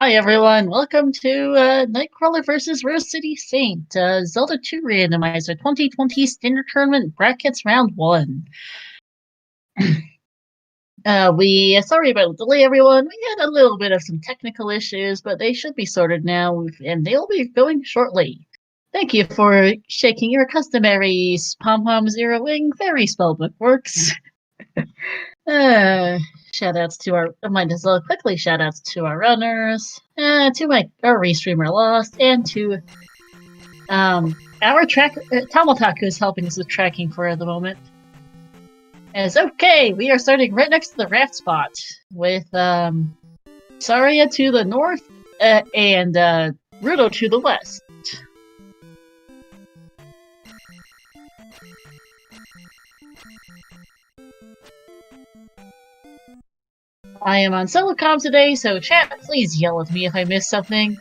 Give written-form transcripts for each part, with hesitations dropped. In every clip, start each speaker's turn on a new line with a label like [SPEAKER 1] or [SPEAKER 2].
[SPEAKER 1] Hi everyone, welcome to Knightcrawler vs. RoseCitySaint, Zelda 2 Randomizer 2020 Standard Tournament Brackets Round 1. Sorry about the delay everyone, we had a little bit of some technical issues, but they should be sorted now, and they'll be going shortly. Thank you for shaking your customary pom-pom zero wing fairy spellbook works. Shoutouts to our, might as well quickly shoutouts to our runners, to our restreamer Lost, and to our Tamotaku is helping us with tracking for the moment. Okay, we are starting right next to the raft spot with Saria to the north and Rudo to the west. I am on solo comm today, so chat, please yell at me if I miss something.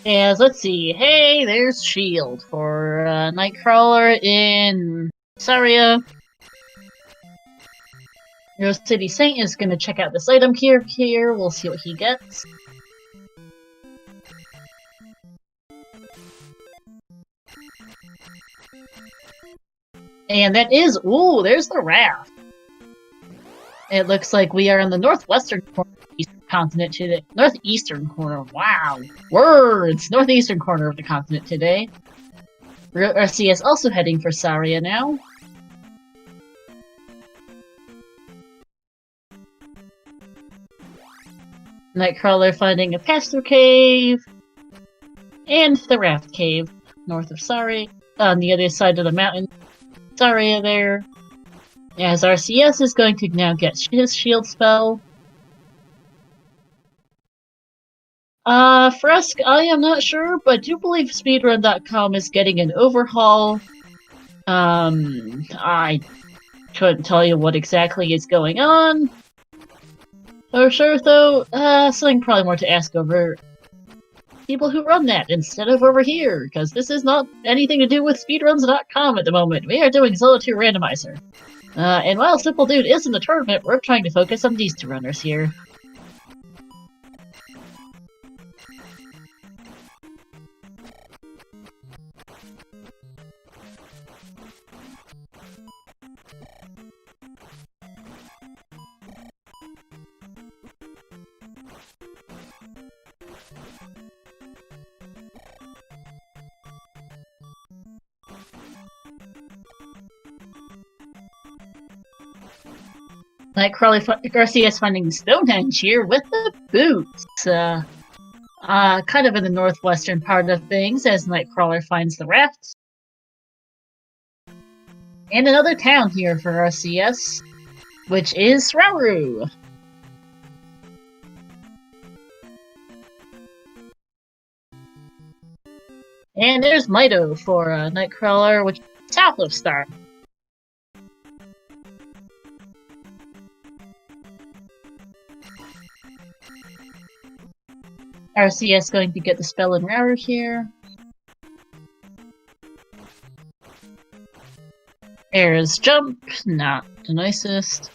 [SPEAKER 1] And let's see. Hey, there's Shield for Knightcrawler in Saria. RoseCitySaint is going to check out this item here. We'll see what he gets. And that is, ooh, there's the raft. It looks like we are in the northwestern corner of the continent today. Northeastern corner, wow. Words! Northeastern corner of the continent today. RC is also heading for Saria now. Knightcrawler finding a pass-through cave, and the raft cave north of Saria, on the other side of the mountain. Saria there. As RCS is going to now get his shield spell. Fresk, I am not sure, but I do believe speedrun.com is getting an overhaul. I couldn't tell you what exactly is going on. For sure, though, something probably more to ask over people who run that instead of over here, because this is not anything to do with speedruns.com at the moment. We are doing Zelda 2 Randomizer. And while Simple Dude is in the tournament, we're trying to focus on these two runners here. Knightcrawler Garcia is finding Stonehenge here with the boots. Kind of in the northwestern part of things as Knightcrawler finds the raft. And another town here for RCS, which is Rauru. And there's Mito for Knightcrawler, which is south of Star. RCS going to get the spell in Rauru here. There's Jump, not the nicest.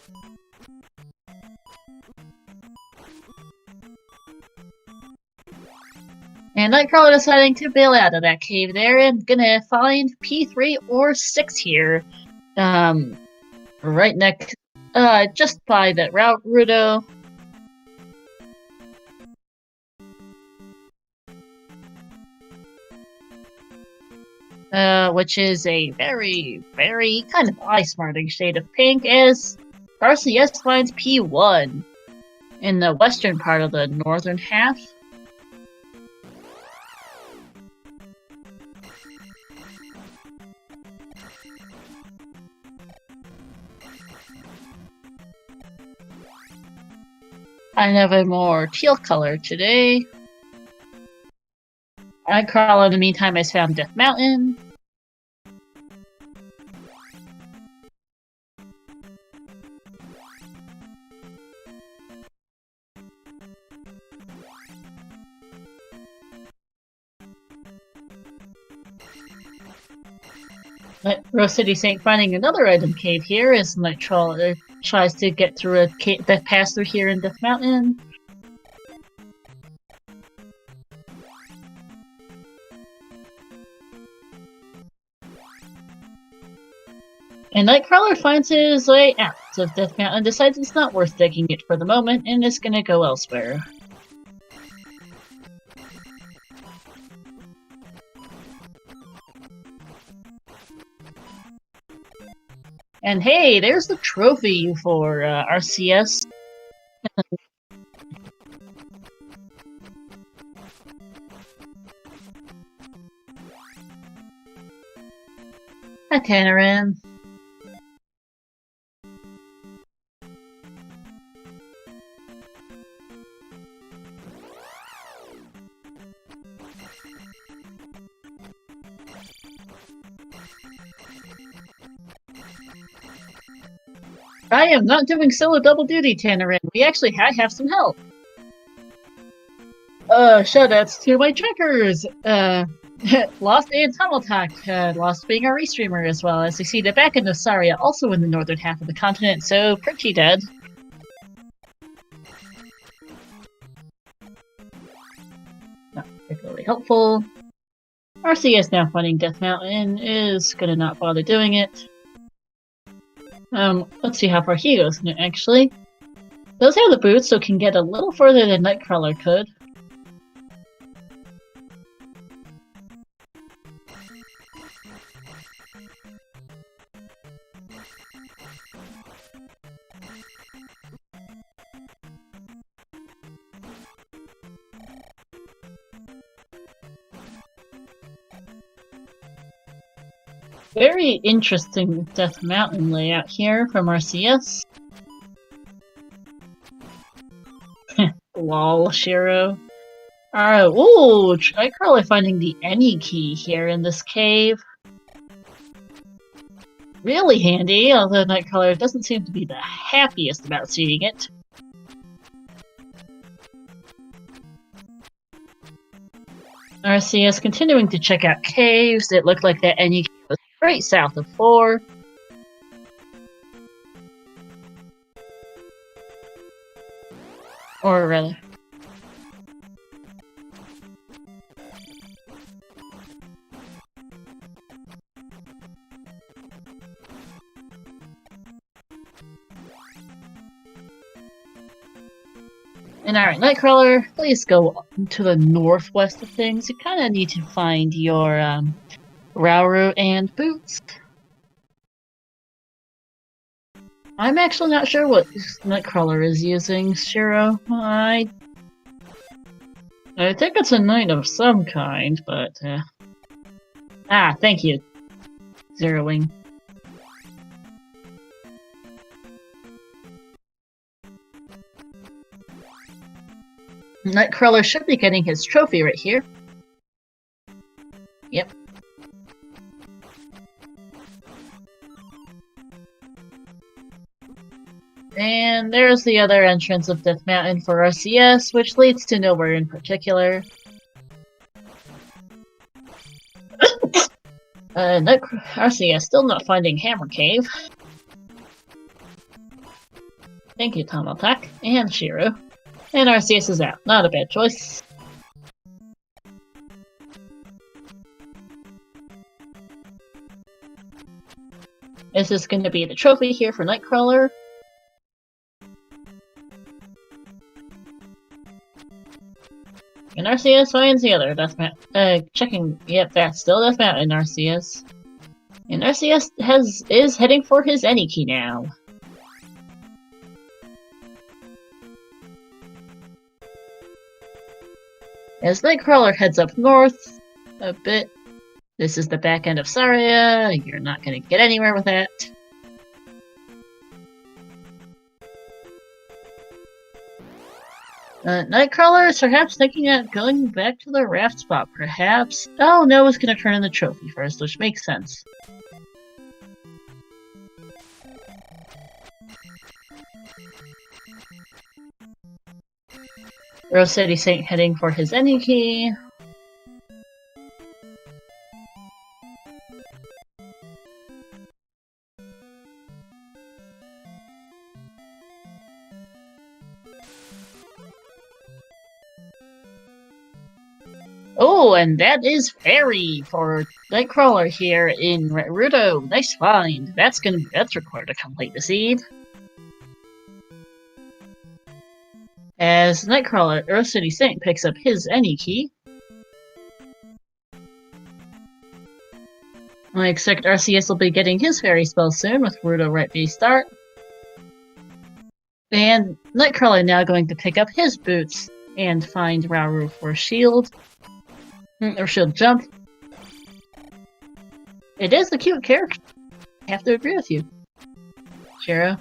[SPEAKER 1] And Knightcrawler deciding to bail out of that cave there and gonna find P3 or 6 here. Right next, just by that route, Rudo. Which is a very, very kind of eye-smarting shade of pink, as RCS finds P1 in the western part of the northern half. I have a more teal color today. Knightcrawler in the meantime has found Death Mountain. RoseCitySaint finding another item cave here as Knightcrawler tries to get through a cave that passed through here in Death Mountain. And Knightcrawler finds his way out of Death Mountain, decides it's not worth digging it for the moment, and is gonna go elsewhere. And hey, there's the trophy for RCS. Hi, Tanaran. I am not doing solo double duty, Tanaran. We actually have some help. Shoutouts to my trackers. Lost and Tunneltalk, Lost being our restreamer, as well as we see the back end of Saria, also in the northern half of the continent, so pretty dead. Not particularly helpful. RCS now finding Death Mountain is gonna not bother doing it. Let's see how far he goes in it, actually. Does have the boots, so can get a little further than Knightcrawler could. Very interesting Death Mountain layout here from RCS. Lol, Shiro. Alright, ooh, Knightcrawler finding the any key here in this cave. Really handy, although Knightcrawler doesn't seem to be the happiest about seeing it. RCS continuing to check out caves. It looked like that any key was right south of 4. Or rather... And alright, Knightcrawler, please go to the northwest of things. You kind of need to find your Rauru and boots. I'm actually not sure what Knightcrawler is using, Shiro. I think it's a knight of some kind, but thank you, Zeroing. Knightcrawler should be getting his trophy right here. Yep. And there's the other entrance of Death Mountain for RCS, which leads to nowhere in particular. RCS still not finding Hammer Cave. Thank you, Tom Attack and Shiro. And RCS is out. Not a bad choice. Is this going to be the trophy here for Knightcrawler? And RCS finds the other Death Mountain. Checking. Yep, that's still Death Mountain, RCS. And RCS is heading for his any key now. As Knightcrawler heads up north a bit, this is the back end of Saria. You're not going to get anywhere with that. Knightcrawler is perhaps thinking of going back to the raft spot, perhaps. Oh, no, it's going to turn in the trophy first, which makes sense. RoseCitySaint heading for his any key. Oh, and that is Fairy for Knightcrawler here in Rudo. Nice find. That's required to complete this eve. As Knightcrawler, RoseCitySaint picks up his any key. I expect RCS will be getting his fairy spell soon with Rudo right B start. And Knightcrawler now going to pick up his boots and find Rauru for shield. Or shield jump. It is a cute character. I have to agree with you, Shiro.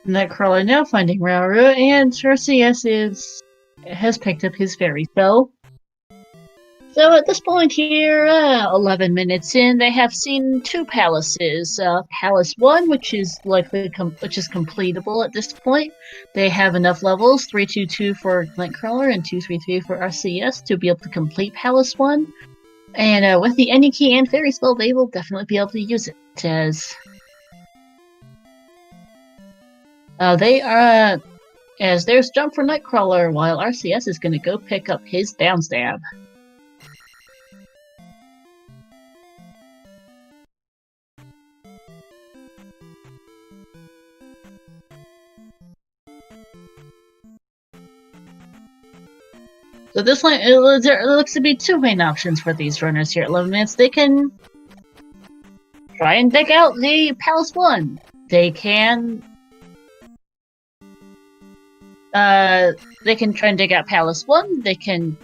[SPEAKER 1] Knightcrawler now finding Rauru, and RCS has picked up his fairy spell. So at this point here, 11 minutes in, they have seen two palaces. Palace 1, which is completable at this point. They have enough levels, 322 for Knightcrawler and 233 for RCS, to be able to complete Palace 1. And with the any key and fairy spell, they will definitely be able to use it, as as there's jump for Knightcrawler, while RCS is going to go pick up his down stab. So this line, there looks to be two main options for these runners here at 11 minutes. They can try and dig out the Palace 1. They can try and dig out Palace 1, they can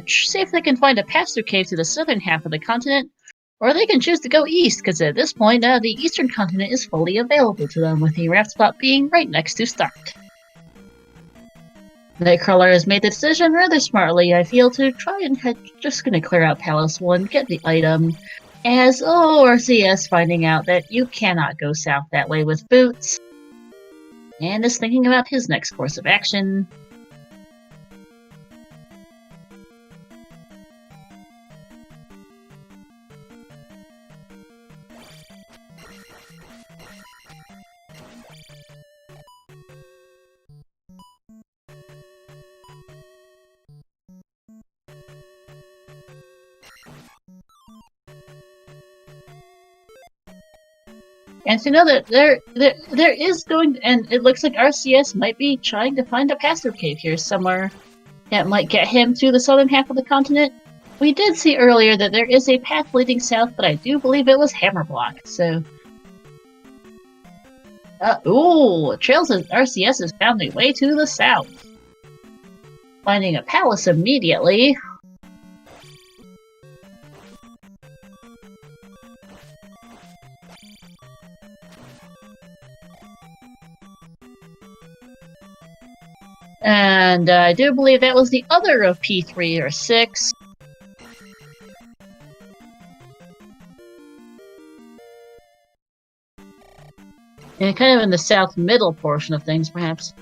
[SPEAKER 1] see if they can find a pass-through cave to the southern half of the continent, or they can choose to go east, because at this point, the eastern continent is fully available to them, with the raft spot being right next to start. Knightcrawler has made the decision rather smartly, I feel, to try and just gonna clear out Palace 1, get the item, as, RCS finding out that you cannot go south that way with boots, and is thinking about his next course of action. And to know that there is going, and it looks like RCS might be trying to find a pass-through cave here somewhere that might get him to the southern half of the continent. We did see earlier that there is a path leading south, but I do believe it was Hammerblock, so... Trails as RCS has found their way to the south. Finding a palace immediately. And I do believe that was the other of P3 or 6. And kind of in the south middle portion of things, perhaps.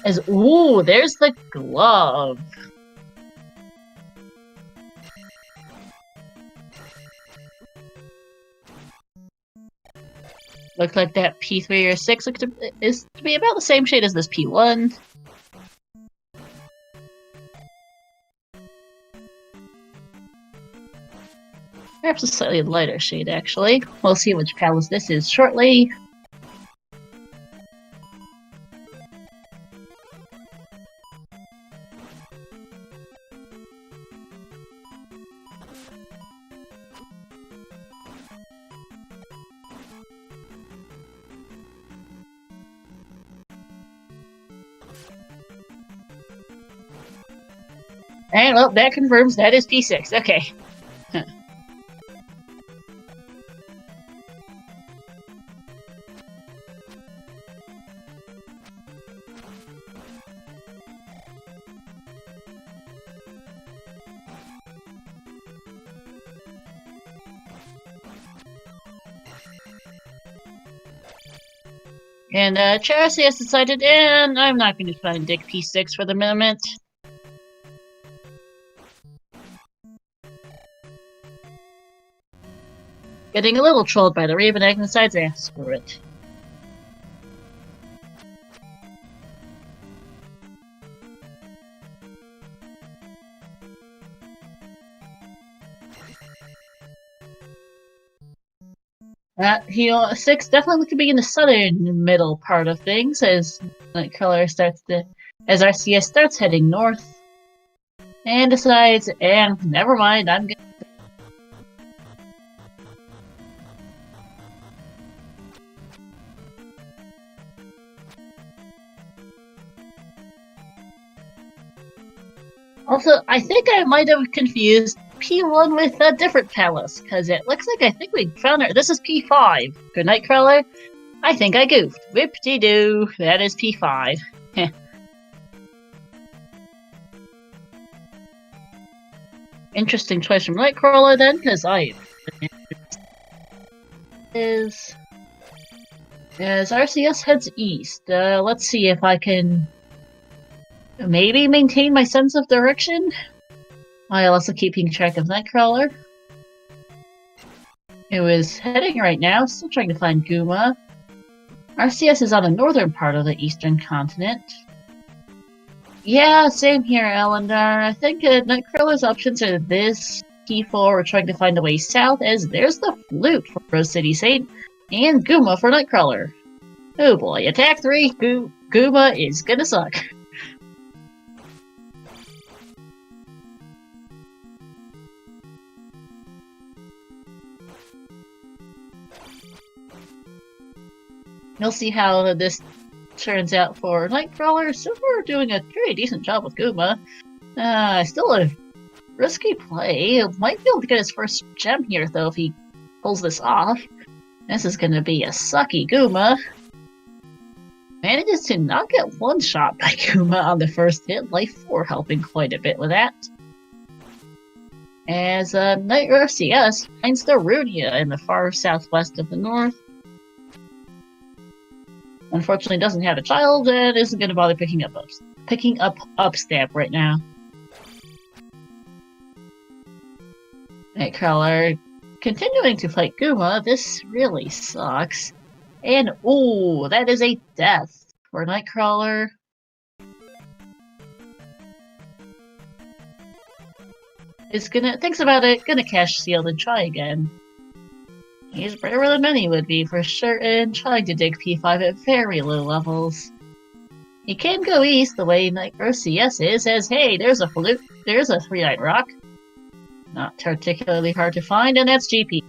[SPEAKER 1] There's the glove. Looks like that P3 or 6 is to be about the same shade as this P1. Perhaps a slightly lighter shade, actually. We'll see which palace this is shortly. And, well, that confirms that is P6. Okay. Huh. And Chelsea has decided, and I'm not going to try and dig P6 for the moment. Getting a little trolled by the Raven Egg and decides, screw it. Hero 6 definitely could be in the southern middle part of things as Knightcrawler as RCS starts heading north. And decides, and never mind, I'm gonna. Also, I think I might have confused P1 with a different palace, because it looks like I think we found her. This is P5. Good night, Crawler. I think I goofed. Whip-de-doo. That is P5. Interesting choice from Knightcrawler then, because as RCS heads east. Let's see if I can maybe maintain my sense of direction while also keeping track of Knightcrawler. It was heading right now, still trying to find Guma. RCS is on the northern part of the eastern continent. Yeah, same here, Elendar. I think Knightcrawler's options are this, P4, we're trying to find a way south, as there's the flute for RoseCitySaint, and Guma for Knightcrawler. Oh boy, attack 3, Guma is gonna suck. We'll see how this turns out for Knightcrawler. So we're doing a pretty decent job with Guma. Still a risky play. Might be able to get his first gem here, though, if he pulls this off. This is gonna be a sucky Guma. Manages to not get one shot by Guma on the first hit, Life 4 helping quite a bit with that. As Knight RCS finds the Runia in the far southwest of the north. Unfortunately doesn't have a child and isn't going to bother picking up Upstab right now. Knightcrawler continuing to fight Guma. This really sucks. And ooh, that is a death for Knightcrawler. Thinks about it, gonna cash Shield and try again. He's braver than many would be for certain, trying to dig P5 at very low levels. He can go east the way Knight RCS is, as hey, there's a flute, there's a three-eyed rock. Not particularly hard to find, and that's GP.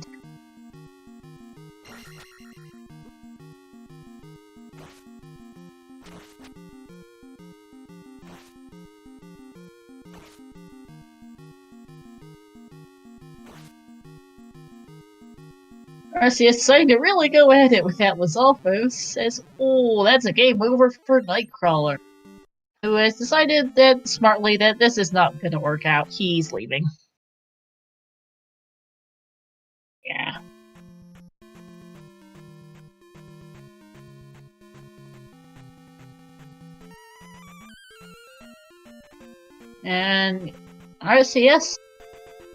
[SPEAKER 1] RCS deciding to really go at it with that Lizalfos says, oh, that's a game over for Knightcrawler, who has decided that smartly that this is not going to work out. He's leaving. Yeah. And RCS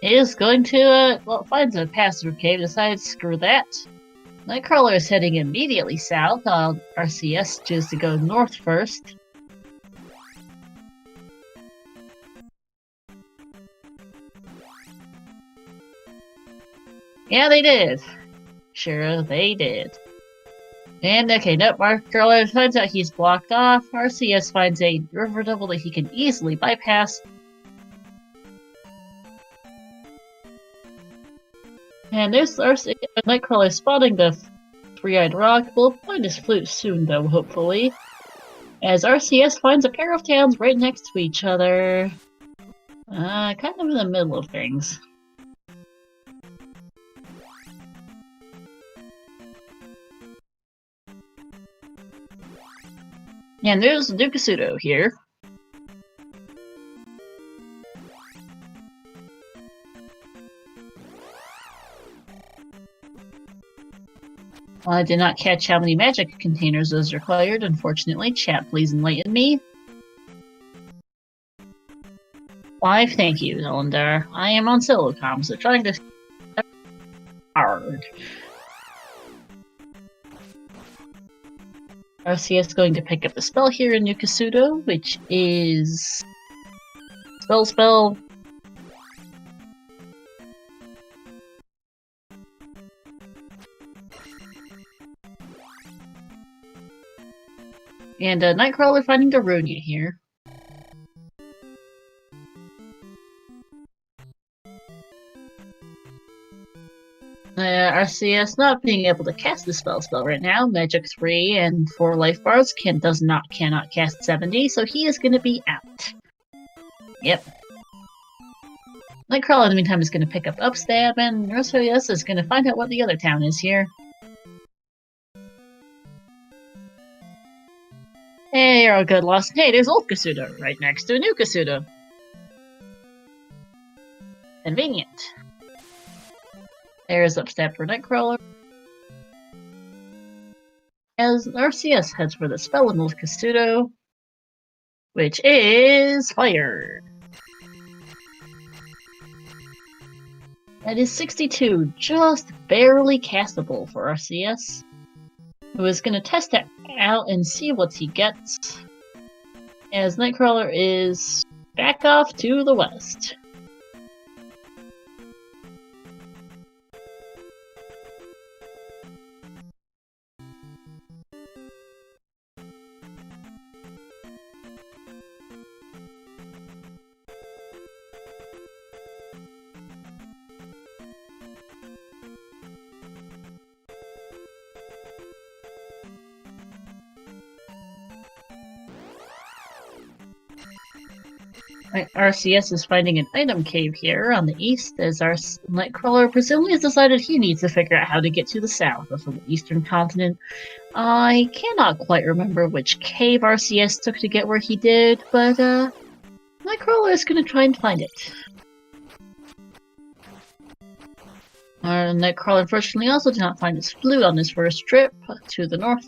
[SPEAKER 1] is going to, finds a pass-through cave, decides screw that. Knightcrawler is heading immediately south, RCS chooses to go north first. Yeah, they did. Sure, they did. And okay, Knightcrawler finds out he's blocked off. RCS finds a river double that he can easily bypass. And there's Knightcrawler spotting the three-eyed rock. We'll find his flute soon, though, hopefully. As RCS finds a pair of towns right next to each other. Kind of in the middle of things. And there's Dukasudo here. I did not catch how many magic containers was required, unfortunately. Chat, please enlighten me. 5, thank you, Zelda. I am on Silicom, so trying to... hard. RCS going to pick up the spell here in Nukasudo, which is... Spell. And Knightcrawler finding Darunia here. RCS not being able to cast the spell right now. Magic 3 and 4 life bars cannot cast 70, so he is going to be out. Yep. Knightcrawler in the meantime is going to pick up Upstab, and RCS is going to find out what the other town is here. Hey, you're all good, Lost. Hey, there's Old Kasuda, right next to a new Kasuda. Convenient. There's Upstab for Knightcrawler. As RCS heads for the spell in Old Kasuda, which is Fire. That is 62, just barely castable for RCS. Who is going to test it out and see what he gets, as Knightcrawler is back off to the west. RCS is finding an item cave here on the east, as our Knightcrawler presumably has decided he needs to figure out how to get to the south of the eastern continent. I cannot quite remember which cave RCS took to get where he did, but Knightcrawler is going to try and find it. Our Knightcrawler unfortunately also did not find his flute on his first trip to the north.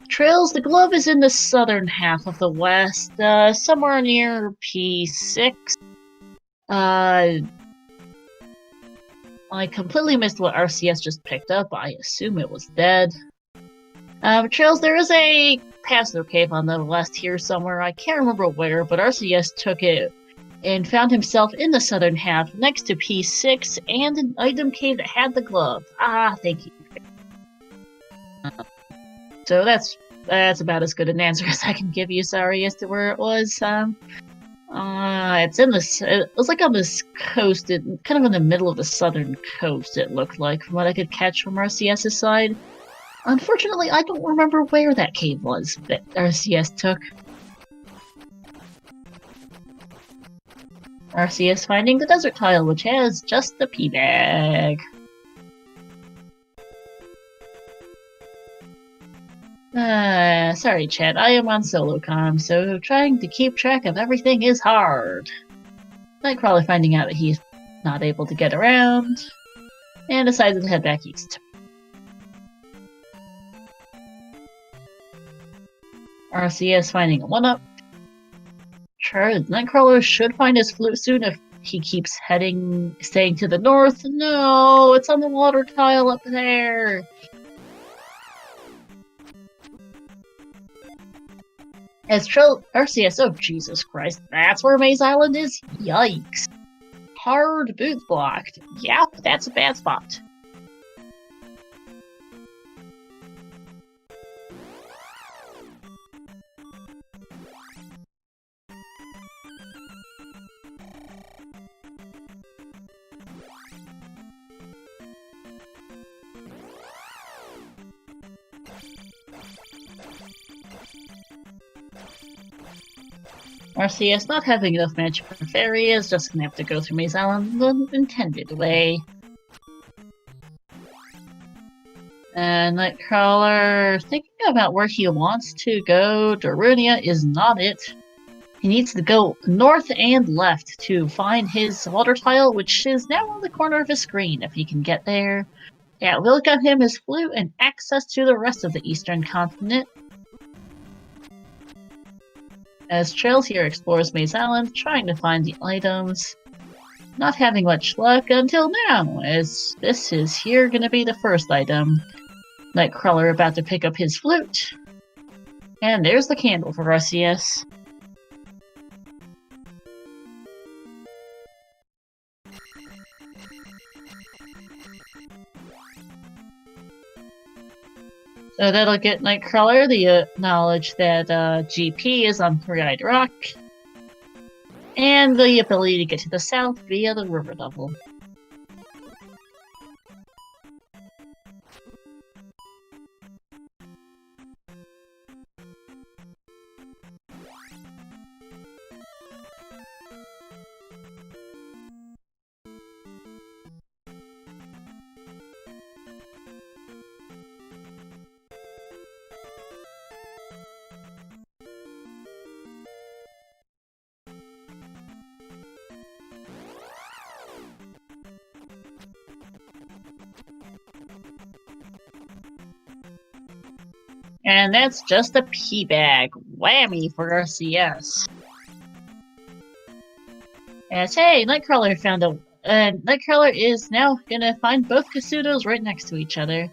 [SPEAKER 1] Trails, the glove is in the southern half of the west, somewhere near P6. I completely missed what RCS just picked up. I assume it was dead. Trails, there is a pass-through cave on the west here somewhere. I can't remember where, but RCS took it and found himself in the southern half next to P6 and an item cave that had the glove. Ah, thank you. So that's about as good an answer as I can give you. Sorry as to where it was. It's in this. It was like on this coast, kind of in the middle of the southern coast. It looked like, from what I could catch from RCS's side. Unfortunately, I don't remember where that cave was that RCS took. RCS finding the desert tile, which has just the pea bag. Sorry chat, I am on Solocom, so trying to keep track of everything is hard. Knightcrawler finding out that he's not able to get around, and decided to head back east. RCS finding a 1-up. Sure, Knightcrawler should find his flute soon if he keeps staying to the north. No, it's on the water tile up there. As RCS, oh Jesus Christ, that's where Maze Island is? Yikes. Hard boots blocked. Yep, that's a bad spot. RCS not having enough magic for Fairy is just gonna have to go through Maze Island the intended way. And Knightcrawler thinking about where he wants to go. Darunia is not it. He needs to go north and left to find his water tile, which is now on the corner of his screen if he can get there. Yeah, we'll get him his flute and access to the rest of the Eastern continent. As Trails here explores Maze Island, trying to find the items. Not having much luck until now, as this is here gonna be the first item. Knightcrawler about to pick up his flute. And there's the candle for RCS. So that'll get Knightcrawler the knowledge that GP is on Three-Eyed Rock, and the ability to get to the south via the river level. And that's just a pea bag. Whammy for RCS. As hey, Knightcrawler found a. Knightcrawler is now gonna find both Kasutos right next to each other.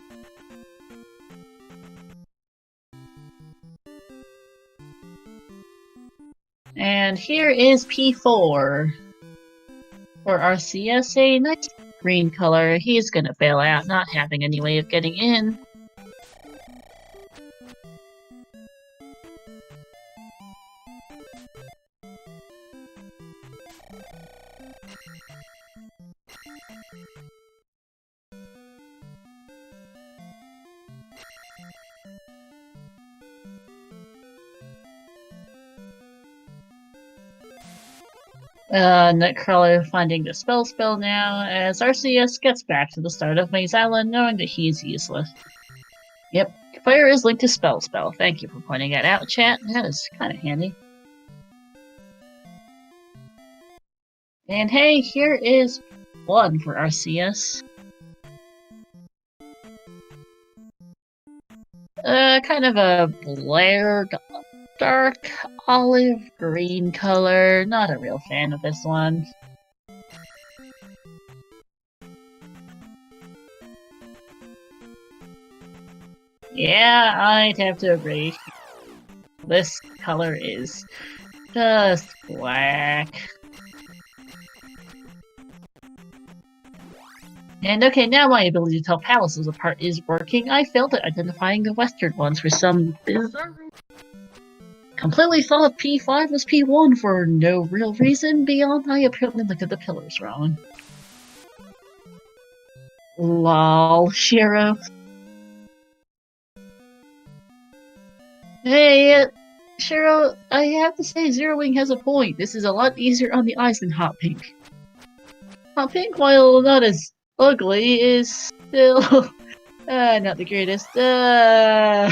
[SPEAKER 1] And here is P4. For RCS, a nice green color. He's gonna bail out, not having any way of getting in. Knightcrawler finding the spell now, as RCS gets back to the start of Maze Island, knowing that he's useless. Yep, fire is linked to spell. Thank you for pointing that out, chat. That is kind of handy. And hey, here is one for RCS. Kind of a blared, dark olive green color. Not a real fan of this one. Yeah, I'd have to agree. This color is just black. And okay, now my ability to tell palaces apart is working. I failed at identifying the western ones for some bizarre... Completely thought P5 was P1 for no real reason beyond I apparently looked at the pillars wrong. Lol, Shiro. Hey, Shiro, I have to say Zero Wing has a point. This is a lot easier on the eyes than Hot Pink. Hot Pink, while not as ugly, is still not the greatest. You're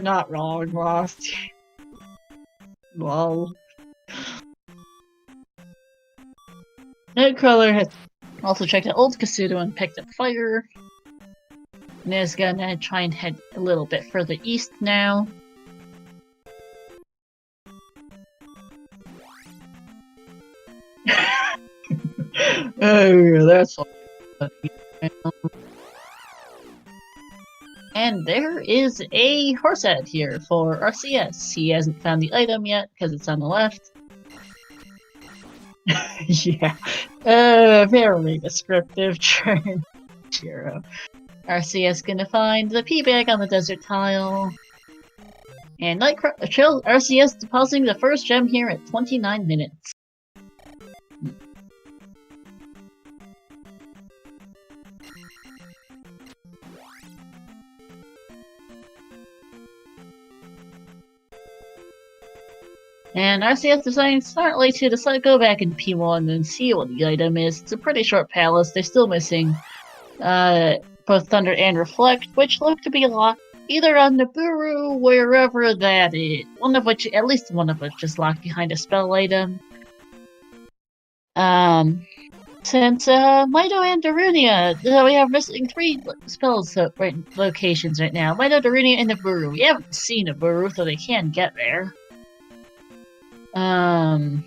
[SPEAKER 1] not wrong, Lost. Lol. Knightcrawler has also checked out Old Kasuto and picked up fire. And is gonna try and head a little bit further east now. Oh, that's all. And there is a horse head here for RCS. He hasn't found the item yet because it's on the left. Yeah, very descriptive turn. Shiro. RCS gonna find the pea bag on the desert tile. And RCS depositing the first gem here at 29 minutes. And RCS deciding smartly to go back into P1 and see what the item is. It's a pretty short palace. They're still missing both Thunder and Reflect, which look to be locked either on Nibiru, wherever that is. At least one of which is locked behind a spell item. Since Mido and Darunia, we have missing 3 spells locations right now. Mido, Darunia, and Naburu. We haven't seen Naburu, so they can get there. And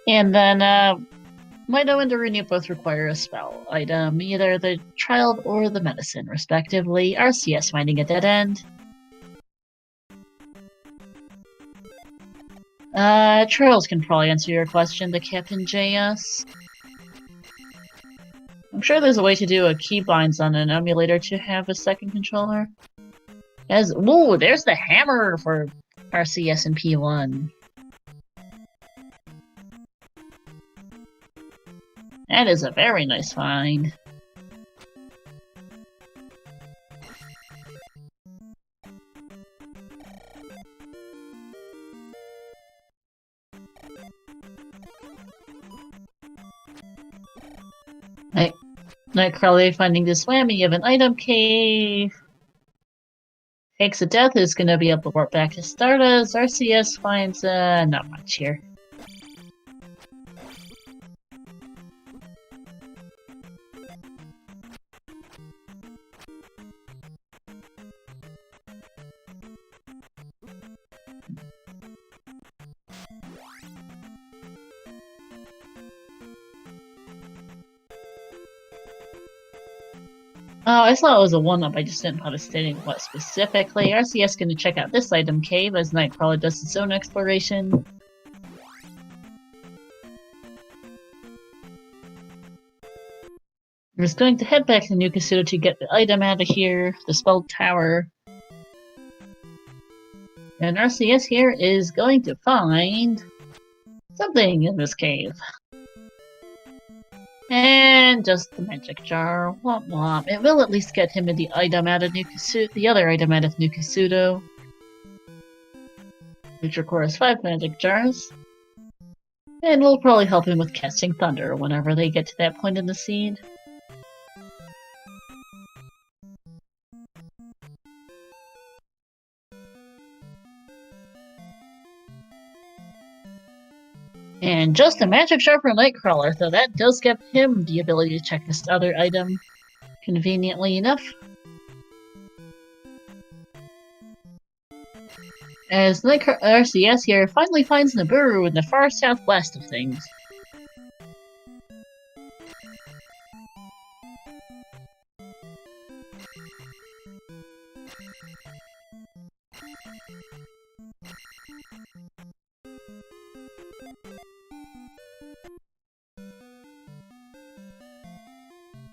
[SPEAKER 1] then Mido and Darunia both require a spell item, either the child or the medicine, respectively. RCS finding a dead end. Trails can probably answer your question to Captain JS. I'm sure there's a way to do a keybinds on an emulator to have a second controller. Whoa, there's the hammer for RCS and P1. That is a very nice find. Knightcrawler finding the Swammy of an item cave. Takes a death is gonna be able to warp back to Stardust. RCS finds not much here. Oh, I thought it was a 1-up, I just didn't know how to state what specifically. RCS gonna check out this item cave as Knightcrawler does its own exploration. We're just going to head back to New Kasuto to get the item out of here, the spelled tower. And RCS here is going to find something in this cave. And just the magic jar. Womp womp. It will at least get him the item out of New Kasuto, the other item out of New Kasuto, which requires 5 magic jars. And will probably help him with casting thunder whenever they get to that point in the scene. And just a magic jar for Knightcrawler, so that does give him the ability to check this other item, conveniently enough. As RCS here finally finds Naburu in the far southwest of things.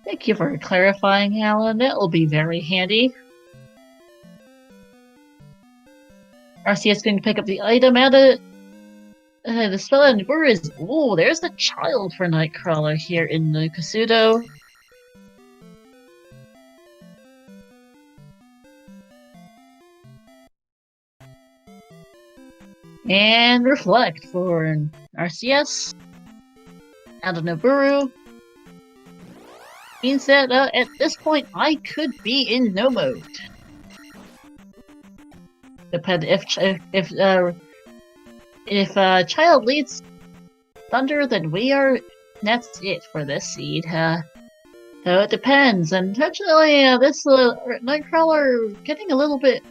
[SPEAKER 1] Thank you for clarifying, Alan. That will be very handy. RCS going to pick up the item out of the spell, and where is? Oh, there's the child for Knightcrawler here in New Kasuto. And reflect for RCS out of Naburu. Means that at this point I could be in no mode. Depend if child leads thunder, then we are. That's it for this seed. So it depends. Unfortunately, this Knightcrawler getting a little bit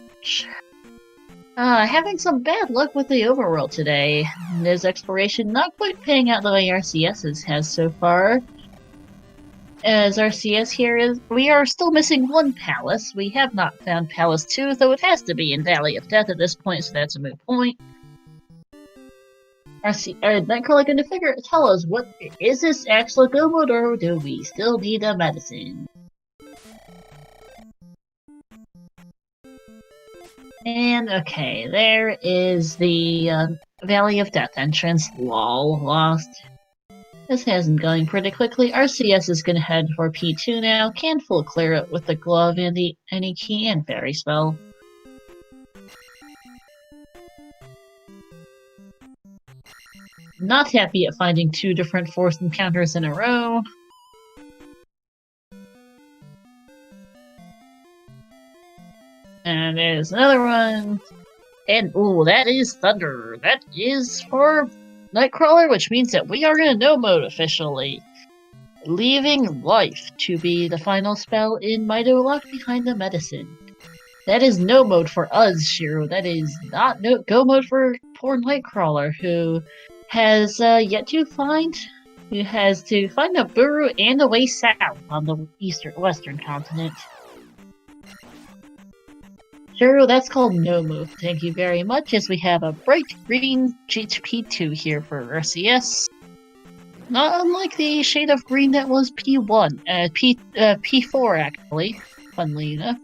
[SPEAKER 1] having some bad luck with the overworld today. His exploration not quite paying out the way RCS's has so far. As RCS here is, we are still missing 1 palace. We have not found Palace 2, though it has to be in Valley of Death at this point, so that's a moot point. Knightcrawler going to tell us, what is this actual go mode, or do we still need a medicine? And okay, there is the Valley of Death entrance. Lol, lost. This hasn't going pretty quickly. RCS is going to head for P2 now. Can full clear it with the glove and the any key and fairy spell. Not happy at finding 2 different forced encounters in a row. And there's another one. And ooh, that is thunder. That is for Knightcrawler, which means that we are in a no mode officially. Leaving life to be the final spell in Mido Lock Behind the Medicine. That is no mode for us, Shiro. That is not no go mode for poor Knightcrawler, who has yet to find. Who has to find a Buru and a way south on the western continent. Shiro, that's called no move. Thank you very much, as we have a bright green HP2 here for RCS. Not unlike the shade of green that was P1, P4 actually, funnily enough.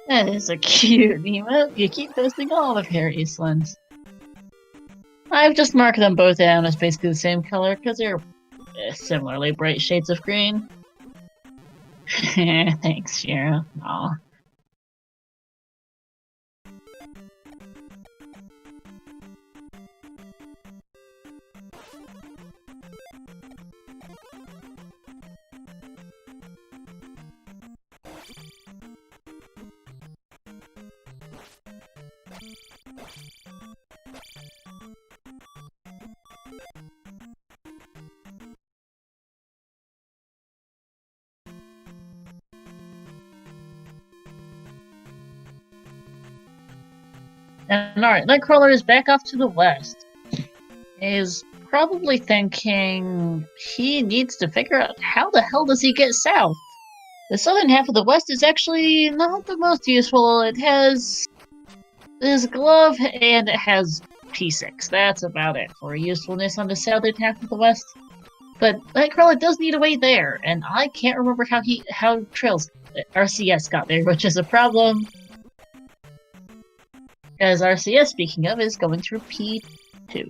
[SPEAKER 1] That is a cute emote. You keep posting all of Harry's ones. I've just marked them both down as basically the same color because they're similarly bright shades of green. Thanks, Shiro. Aw. And alright, Knightcrawler is back off to the west. Is probably thinking he needs to figure out how the hell does he get south. The southern half of the west is actually not the most useful. It has his glove and it has P6. That's about it for usefulness on the southern half of the west. But Knightcrawler does need a way there, and I can't remember how Trails RCS got there, which is a problem. As RCS, speaking of, is going through P2.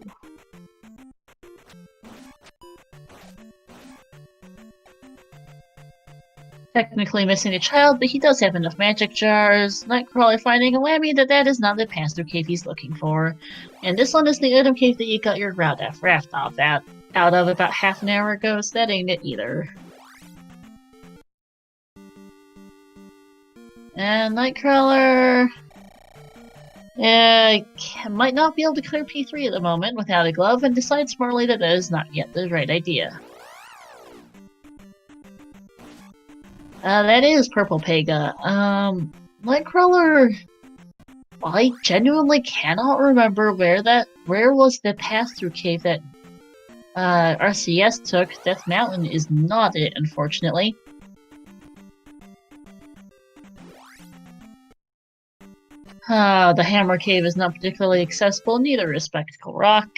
[SPEAKER 1] Technically missing a child, but he does have enough magic jars. Knightcrawler finding a whammy that is not the pass-through cave he's looking for. And this one is the item cave that you got your raft off out of about half an hour ago, so that ain't it either. And Knightcrawler... might not be able to clear P3 at the moment without a glove, and decides smartly that is not yet the right idea. That is Purple Pega. Knightcrawler... I genuinely cannot remember where was the pass-through cave that RCS took. Death Mountain is not it, unfortunately. The Hammer Cave is not particularly accessible, neither is Spectacle Rock.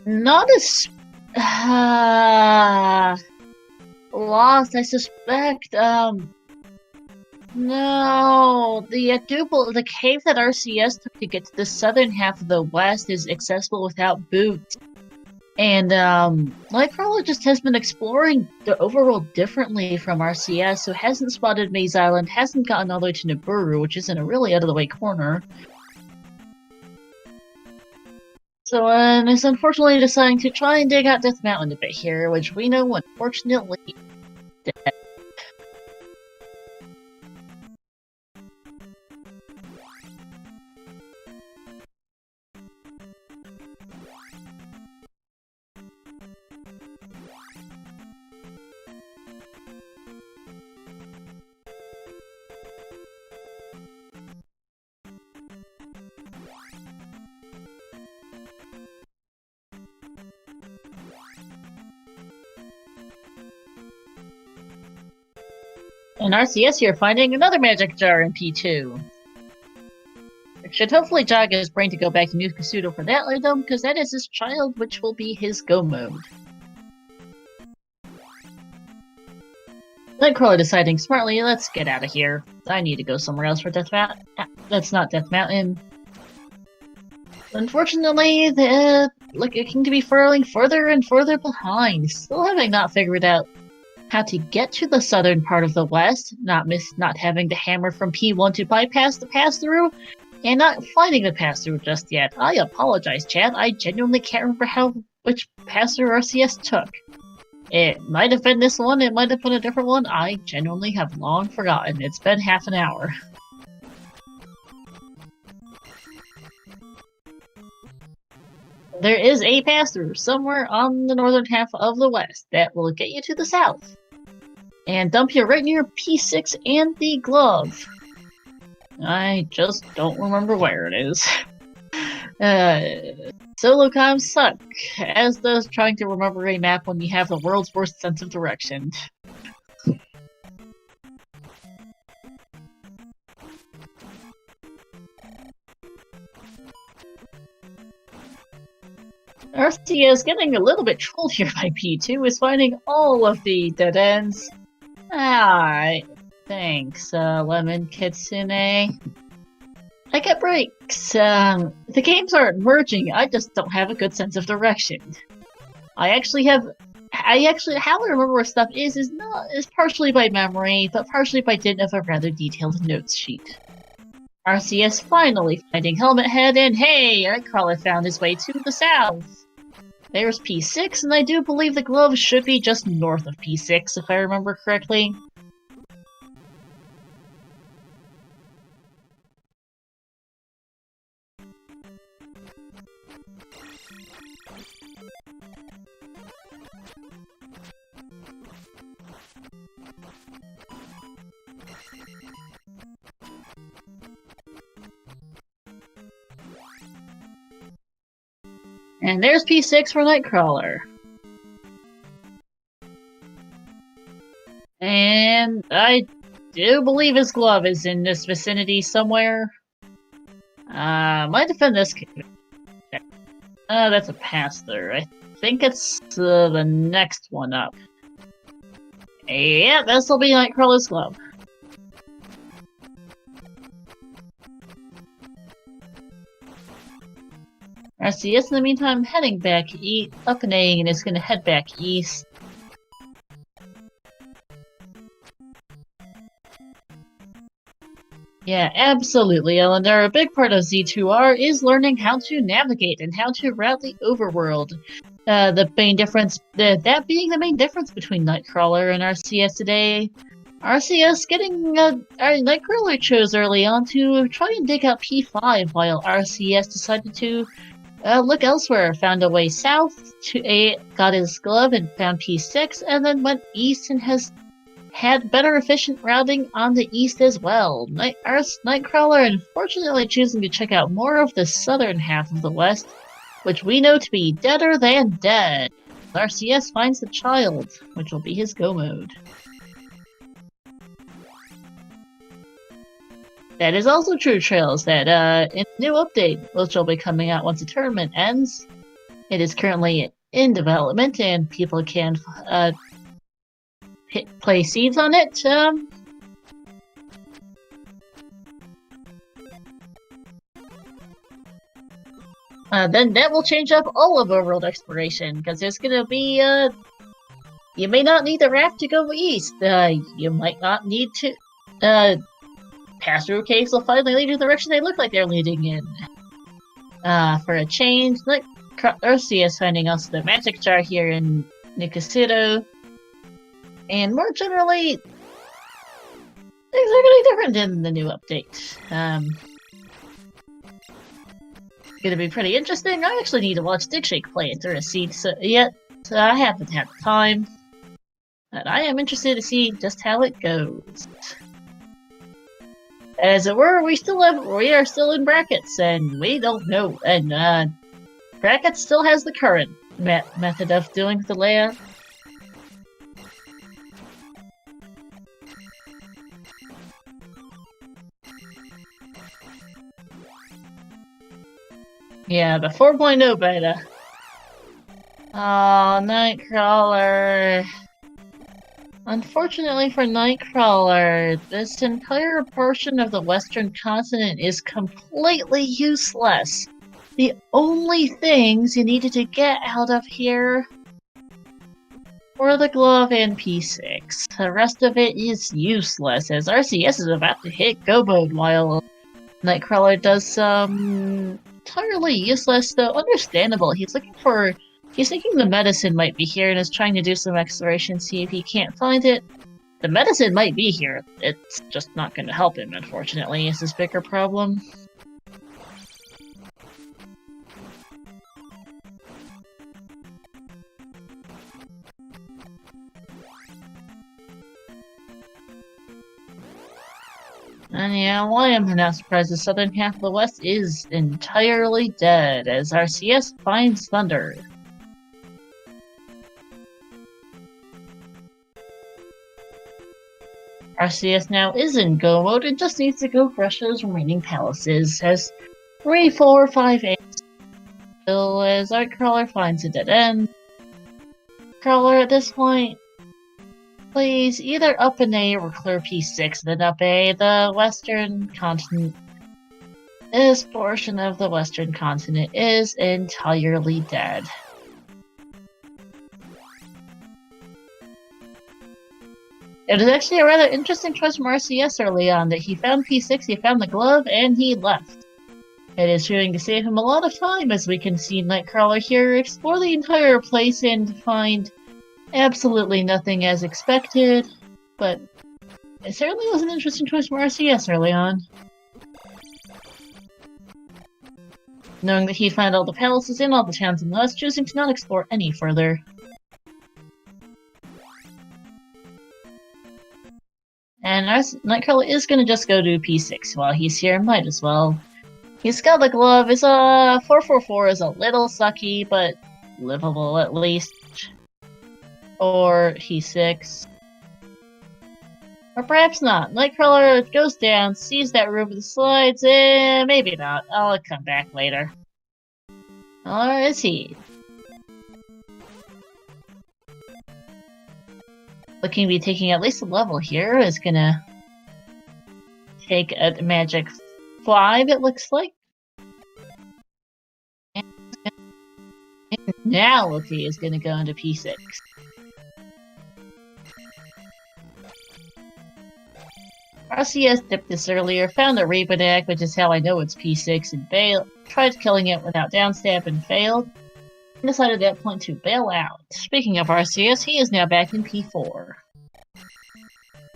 [SPEAKER 1] Not as... lost, I suspect, no, the cave that RCS took to get to the southern half of the west is accessible without boots. And, Knightcrawler just has been exploring the overworld differently from RCS, so hasn't spotted Maze Island, hasn't gotten all the way to Nibiru, which is in a really out-of-the-way corner. So, is unfortunately deciding to try and dig out Death Mountain a bit here, which we know, unfortunately, dead. And RCS here finding another magic jar in P2. It should hopefully jog his brain to go back to New Kasuto for that item, because that is his child, which will be his go mode. Knightcrawler deciding smartly, let's get out of here. I need to go somewhere else for Death Mountain. That's not Death Mountain. Unfortunately, they're looking to be furling further and further behind, still having not figured out how to get to the southern part of the West, not having to hammer from P1 to bypass the pass-through, and not finding the pass-through just yet. I apologize, chat. I genuinely can't remember which pass-through RCS took. It might have been this one, it might have been a different one. I genuinely have long forgotten. It's been half an hour. There is a pass-through somewhere on the northern half of the West that will get you to the south and dump you right near P6 and the glove. I just don't remember where it is. Solo comms suck, as does trying to remember a map when you have the world's worst sense of direction. RC is getting a little bit trolled here by P2, is finding all of the dead ends. Alright, thanks, Lemon Kitsune. I get breaks. The games aren't merging, I just don't have a good sense of direction. How I remember where stuff is partially by memory, but partially by dint of a rather detailed notes sheet. RCS finally finding Helmet Head, and hey, Knightcrawler found his way to the south. There's P6, and I do believe the glove should be just north of P6, if I remember correctly. And there's P6 for Knightcrawler. And I do believe his glove is in this vicinity somewhere. Might defend this. That's a pass-through. I think it's the next one up. Yeah, this'll be Knightcrawler's glove. RCS in the meantime heading back up an A and is gonna head back east. Yeah, absolutely, Eleanor. A big part of Z2R is learning how to navigate and how to route the overworld. The main difference, that being the main difference between Knightcrawler and RCS today. RCS getting, Knightcrawler chose early on to try and dig out P5, while RCS decided to look elsewhere, found a way south, got his glove and found P6, and then went east and has had better efficient routing on the east as well. Knightcrawler unfortunately choosing to check out more of the southern half of the west, which we know to be deader than dead. RCS finds the child, which will be his go mode. That is also true, Trails, that in the new update, which will be coming out once the tournament ends, it is currently in development and people can play seeds on it. Then that will change up all of overworld exploration, because there's gonna be, you may not need the raft to go east, you might not need to, pass-through caves will finally lead in the direction they look like they're leading in. For a change, like Ursia is finding also the magic jar here in Nikosito. And more generally, things are really different in the new update. Gonna be pretty interesting. I actually need to watch Digshake play it through a seed yet. I haven't had the time. But I am interested to see just how it goes. As it were, we are still in brackets, and we don't know. And brackets still has the current method of doing the layout. Yeah, the 4.0 beta. Oh, Knightcrawler. Unfortunately for Knightcrawler, this entire portion of the western continent is completely useless. The only things you needed to get out of here for the glove and P6. The rest of it is useless, as RCS is about to hit go mode while Knightcrawler does some entirely useless, though understandable. He's thinking the medicine might be here and is trying to do some exploration, see if he can't find it. The medicine might be here, it's just not going to help him, unfortunately, is his bigger problem. And yeah, well, I am not surprised the southern half of the west is entirely dead, as RCS finds thunder. RCS now is in go mode and just needs to go brush those remaining palaces, as 3, 4, 5, 8 still as Knightcrawler finds a dead end. Crawler at this point, please, either up an A or clear P6, then up A. The western continent. This portion of the western continent is entirely dead. It is actually a rather interesting choice from RCS early on, that he found P6, he found the glove, and he left. It is shooting to save him a lot of time, as we can see Knightcrawler here explore the entire place and find absolutely nothing as expected, but it certainly was an interesting choice from RCS early on. Knowing that he found all the palaces in all the towns in the west, choosing to not explore any further. And Knightcrawler is going to just go to P6 while he's here, might as well. He's got the glove, his 444 is a little sucky, but livable at least. Or P6. Or perhaps not. Knightcrawler goes down, sees that room with the slides, maybe not. I'll come back later. Or is he? Looking to be taking at least a level here, is gonna take a magic 5, it looks like. And now Luffy is gonna go into P6. RCS dipped this earlier, found a Rebanak, which is how I know it's P6, and tried killing it without downstab and failed. And decided at that point to bail out. Speaking of RCS, he is now back in P4.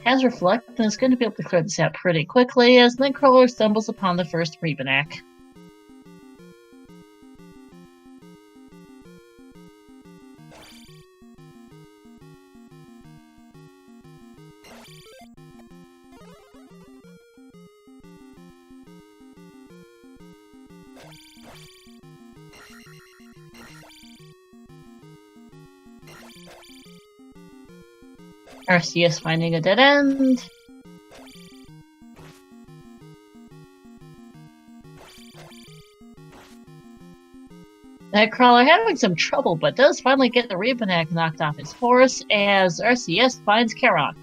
[SPEAKER 1] Has Reflect, and is going to be able to clear this out pretty quickly, as Knightcrawler stumbles upon the first Rebanak. RCS finding a dead end. Knightcrawler having some trouble, but does finally get the Rebanak knocked off his horse as RCS finds Karok.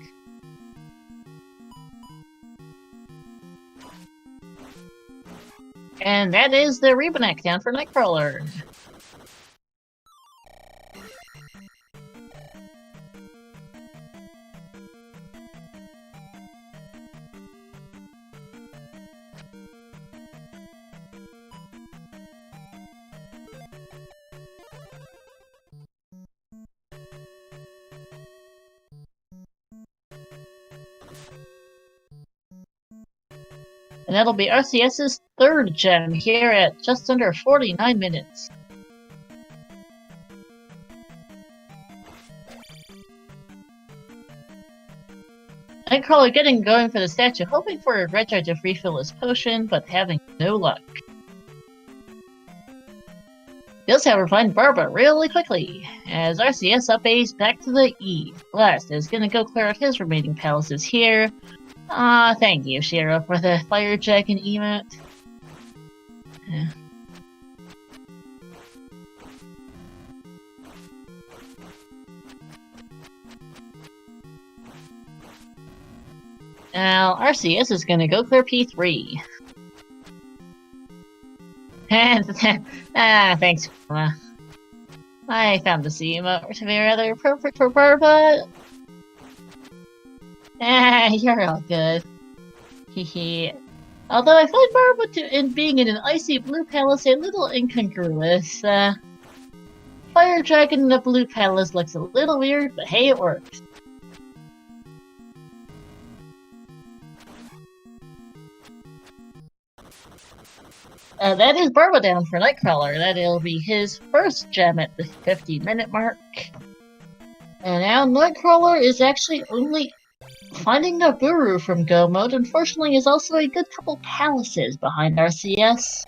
[SPEAKER 1] And that is the Rebanak down for Knightcrawler. And that'll be RCS's third gem here at just under 49 minutes. Knightcrawler getting going for the statue, hoping for a red to refill his potion, but having no luck. Does however find Barbara really quickly, as RCS up A's back to the E. Blast is gonna go clear out his remaining palaces here. Thank you, Shiro, for the fire dragon emote. Yeah. Now, RCS is gonna go clear P3. Thanks. I found the sea emote to be rather perfect for Barba. Ah, you're all good. Hehe. Although I find Barba in being in an icy blue palace a little incongruous. Fire dragon in a blue palace looks a little weird, but hey, it works. That is Barba down for Knightcrawler. That'll be his first gem at the 50-minute mark. And now Knightcrawler is actually only finding Naburu from Go Mode. Unfortunately, is also a good couple palaces behind RCS.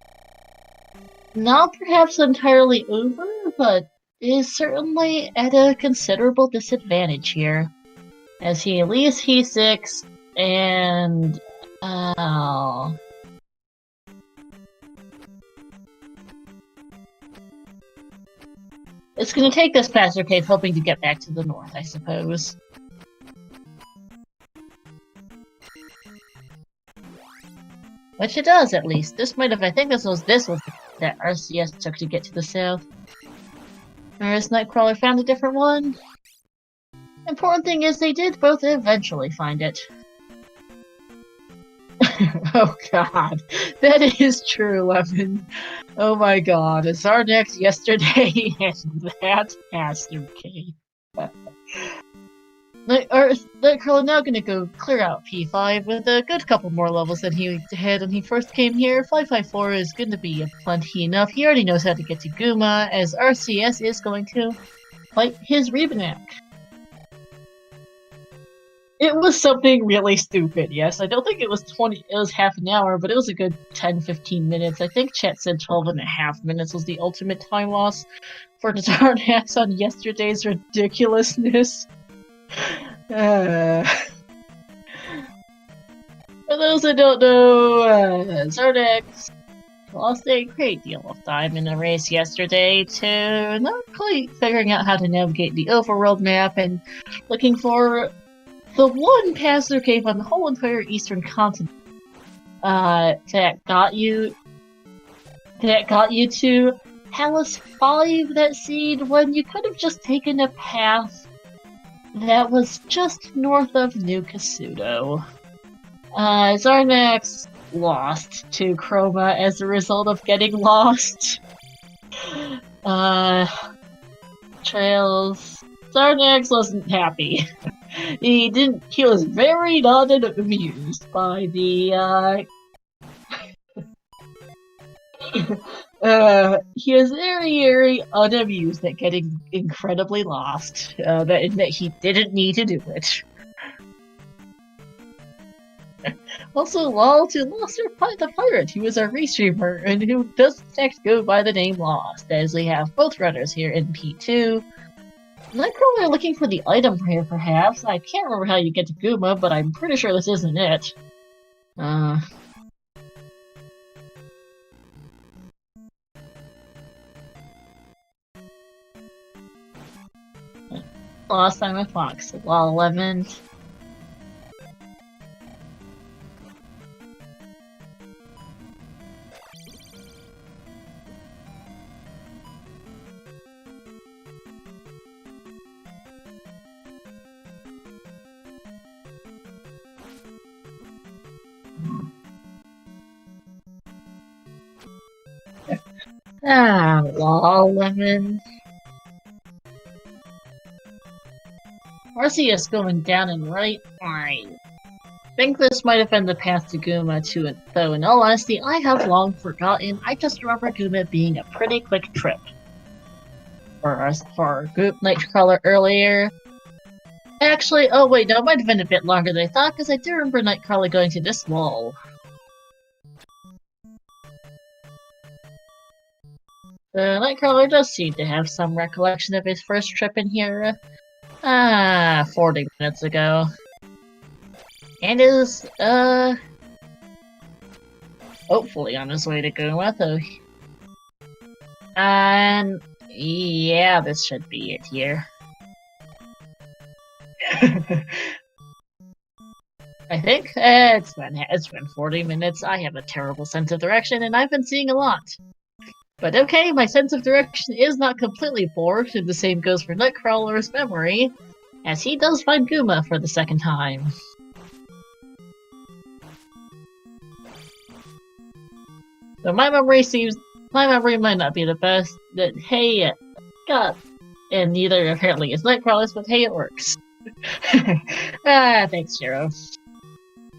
[SPEAKER 1] Not perhaps entirely over, but is certainly at a considerable disadvantage here. As he leaves He6 and... It's gonna take this Pastor Cave hoping to get back to the north, I suppose. Which it does, at least. This might have, I think this was that RCS took to get to the south. Whereas Knightcrawler found a different one. Important thing is they did both eventually find it. Oh god, that is true, Lemon. Oh my god, it's our next yesterday and that Pastor Cave. Knightcrawler now gonna go clear out P5 with a good couple more levels than he had when he first came here. 554 is gonna be plenty enough. He already knows how to get to Guma, as RCS is going to fight his Rebanak. It was something really stupid, yes. I don't think it was half an hour, but it was a good 10-15 minutes. I think chat said 12.5 minutes was the ultimate time loss for the Zarnax on yesterday's ridiculousness. For those that don't know, Zarnax lost a great deal of time in the race yesterday to not quite figuring out how to navigate the overworld map and looking for the one Pastor Cave on the whole entire eastern continent that got you to Palace 5, that seed, when you could have just taken a path that was just north of New Kasuto. Zarnax lost to Chroma as a result of getting lost. Trails. Zarnax wasn't happy. He was very not amused by the, he was very, very unamused at getting incredibly lost, that he didn't need to do it. Also, lol to Lost the Pirate, who is our restreamer, and who does in fact go by the name Lost, as we have both runners here in P2. Knightcrawler looking for the item here, perhaps. I can't remember how you get to Guma, but I'm pretty sure this isn't it. Last time with Fox. Well, Lemon. Lol, Lemon. RCS going down and right line. I think this might have been the path to Guma to it, though in all honesty, I have long forgotten. I just remember Guma being a pretty quick trip. For Knightcrawler earlier. Actually, oh wait, no, it might have been a bit longer than I thought, because I do remember Knightcrawler going to this wall. Knightcrawler does seem to have some recollection of his first trip in here. 40 minutes ago. And is, hopefully on his way to Guma, though. And, yeah, this should be it here. I think it's been 40 minutes. I have a terrible sense of direction, and I've been seeing a lot. But okay, my sense of direction is not completely poor, and the same goes for Knightcrawler's memory, as he does find Guma for the second time. So my memory might not be the best, but hey, and neither apparently is Knightcrawler's, but hey, it works. Thanks, Shiro.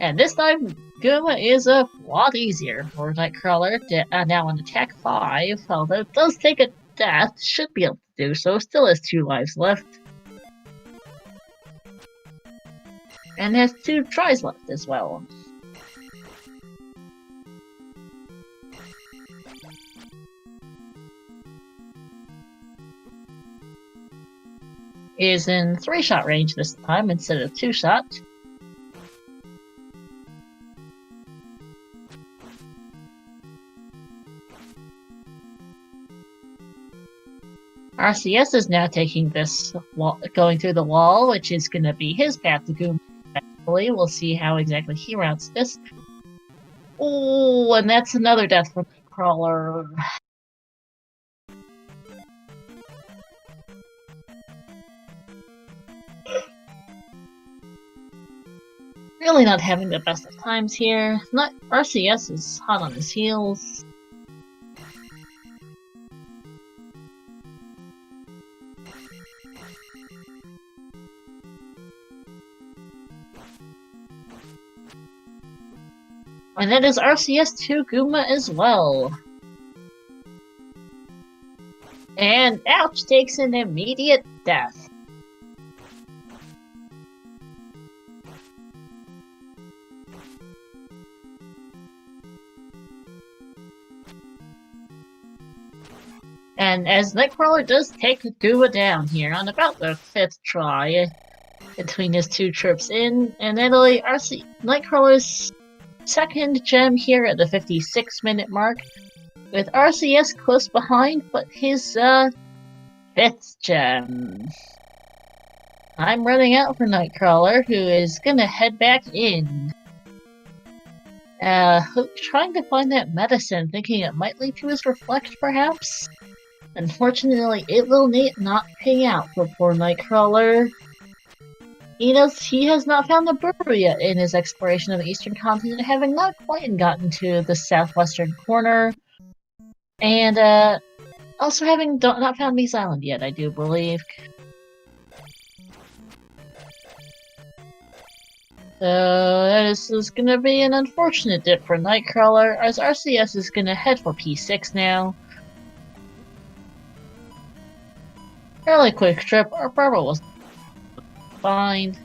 [SPEAKER 1] And this time, Guma is a lot easier for Knightcrawler, now on attack 5, although it does take a death, should be able to do so, still has 2 lives left. And has 2 tries left as well. Is in 3-shot range this time instead of 2-shot. RCS is now taking this wall, going through the wall, which is going to be his path to Guma. Actually, we'll see how exactly he routes this. Oh, and that's another death for Knightcrawler. Really not having the best of times here. RCS is hot on his heels. And that is RCS to Guma as well. And ouch, takes an immediate death. And as Knightcrawler does take Guma down here on about the 5th try between his 2 trips in, and Italy, Knightcrawler's 2nd gem here at the 56-minute mark, with RCS close behind, but his 5th gem. I'm running out for Knightcrawler, who is gonna head back in. Trying to find that medicine, thinking it might lead to his reflect, perhaps? Unfortunately, it will not pay out for poor Knightcrawler. He has not found the burrow yet in his exploration of the eastern continent, having not quite gotten to the southwestern corner. And, also having not found Meese Island yet, I do believe. So, this is gonna be an unfortunate dip for Knightcrawler, as RCS is gonna head for P6 now. Fairly quick trip, our burrow was fine.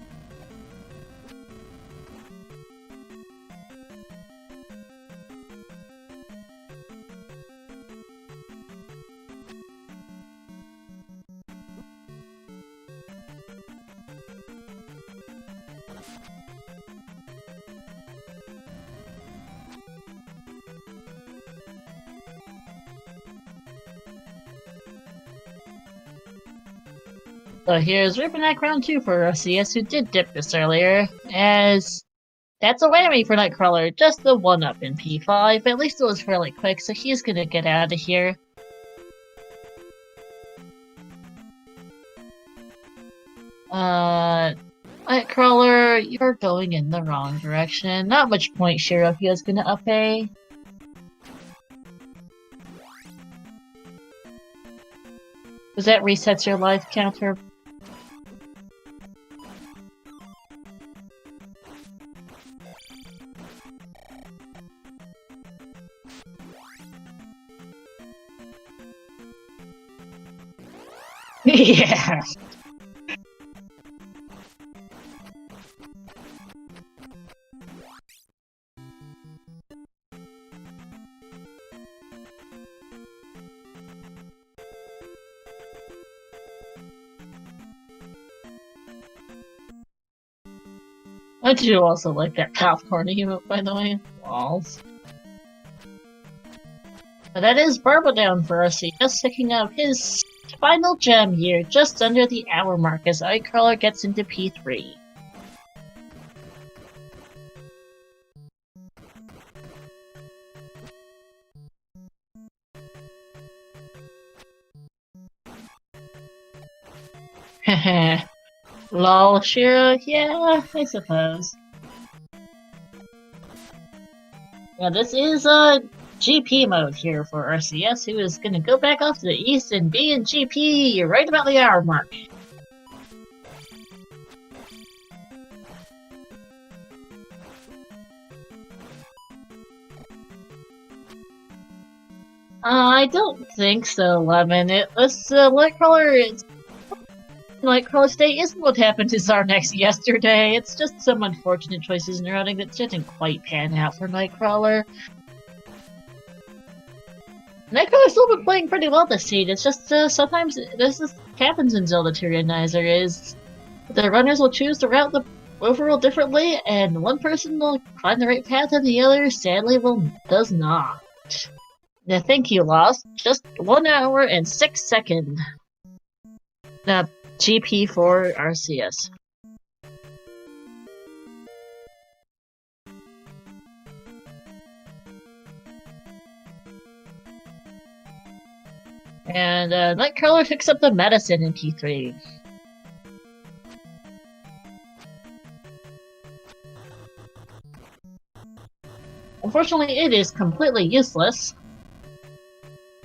[SPEAKER 1] So here's Rippenack round 2 for RCS, who did dip this earlier, as that's a whammy for Knightcrawler, just the 1-up in P5, but at least it was fairly quick, so he's gonna get out of here. Knightcrawler, you're going in the wrong direction. Not much point Shiro is gonna up A. Because that resets your life counter. Yeah. I do also like that popcorn emote, by the way. Walls. But that is Barba down for RCS, picking up his final gem here, just under the hour mark, as Knightcrawler gets into P3. Lol, Shira, yeah, I suppose. Yeah, this is GP mode here for RCS, who is gonna go back off to the east and be in GP right about the hour mark. I don't think so, Lemon. It was Knightcrawler State isn't what happened to Zarnex yesterday. It's just some unfortunate choices in routing that didn't quite pan out for Knightcrawler. Knightcrawler's still been playing pretty well this seed. It's just sometimes this happens in ZeldaSpeedRuns is the runners will choose to route the overall differently, and one person will find the right path and the other sadly does not. Now, thank you, Lost. Just 1 hour and 6 seconds. Now, GP for RCS. And Knightcrawler picks up the medicine in P3. Unfortunately, it is completely useless.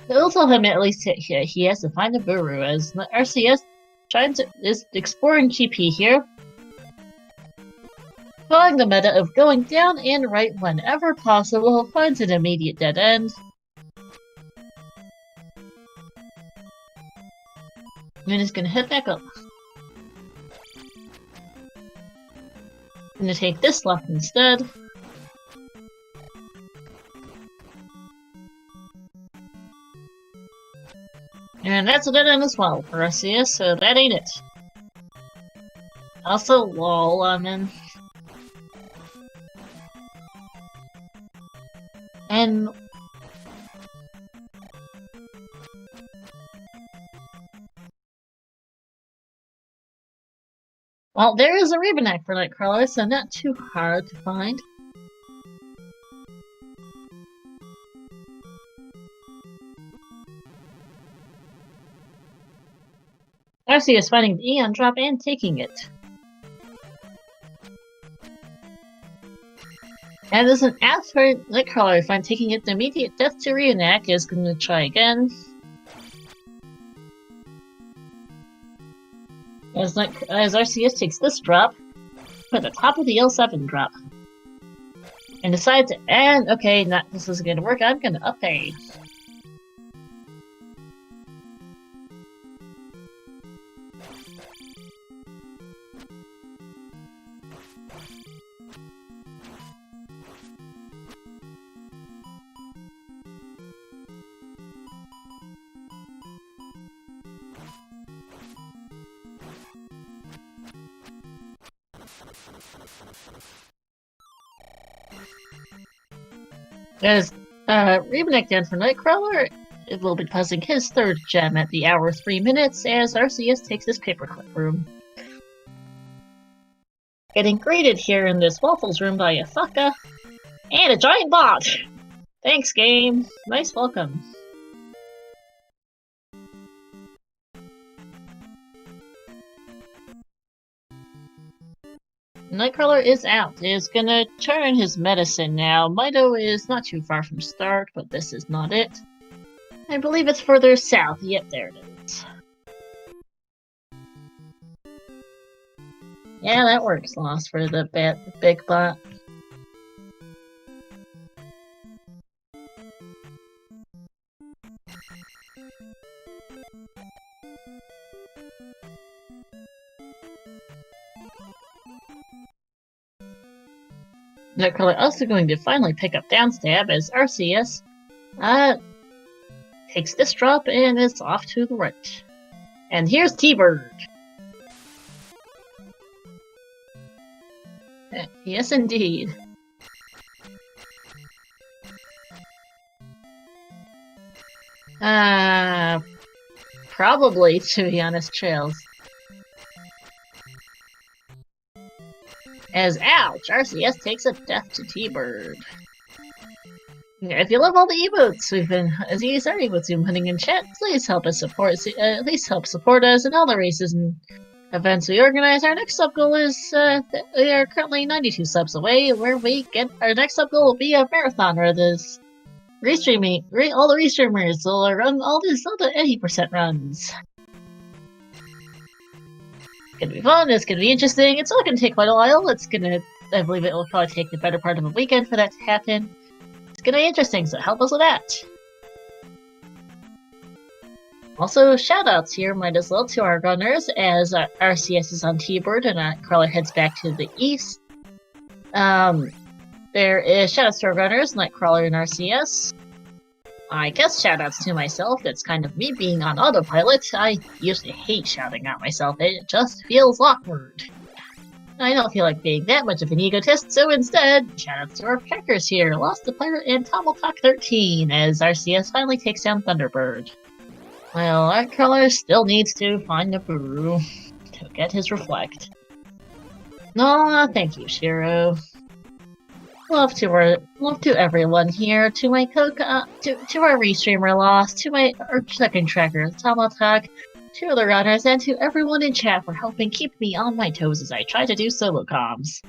[SPEAKER 1] It'll tell him at least he has to find a Buru, as RCS is exploring GP here. Following the meta of going down and right whenever possible, finds an immediate dead end. And is gonna head back up. Gonna take this left instead. And that's a dead end as well for RCS, so that ain't it. Also, lol, and well, there is a Rebenak for Knightcrawler, so not too hard to find. RC is finding the Eon drop and taking it. And as an ask for Knightcrawler, if I'm taking it, the immediate death to Rebenak is going to try again. As RCS takes this drop, at the top of the L7 drop. And decides to, okay, this isn't going to work, I'm going to up A. As Rebenak down for Knightcrawler, it will be buzzing his third gem at the hour 3 minutes as RCS takes his paperclip room. Getting greeted here in this waffles room by a Faka and a giant bot! Thanks, game. Nice welcome. Knightcrawler is out. Is gonna turn his medicine now. Mido is not too far from start, but this is not it. I believe it's further south. Yep, there it is. Yeah, that works. Lost for the big bot. Knightcrawler also going to finally pick up downstab as RCS takes this drop and is off to the right. And here's T-Bird. Yes, indeed. Probably, to be honest, Trails. As ouch, RCS takes a death to T-Bird. If you love all the emotes we've been used our emotes we've been putting in chat, please help us support us in all the races and events we organize, our next sub goal is we are currently 92 subs away, where we get our next sub goal will be a marathon where this restreaming, all the restreamers will run all the Zelda 80% runs. It's gonna be fun, it's gonna be interesting, it's all gonna take quite a while, I believe it will probably take the better part of a weekend for that to happen. It's gonna be interesting, so help us with that. Also, shoutouts here might as well to our runners, as RCS is on T-Bird and Knightcrawler heads back to the east. There is shoutouts to our runners, Knightcrawler and RCS. I guess shoutouts to myself, that's kind of me being on autopilot. I usually hate shouting at myself, it just feels awkward. I don't feel like being that much of an egotist, so instead, shoutouts to our packers here, Lost the Pirate and Tomaltalk13, as RCS finally takes down Thunderbird. Well, Knightcrawler still needs to find a Buru to get his reflect. No, thank you, Shiro. Love to everyone here, to my to our restreamer Lost, to our second tracker Tomaltalk, to the runners, and to everyone in chat for helping keep me on my toes as I try to do solo comms.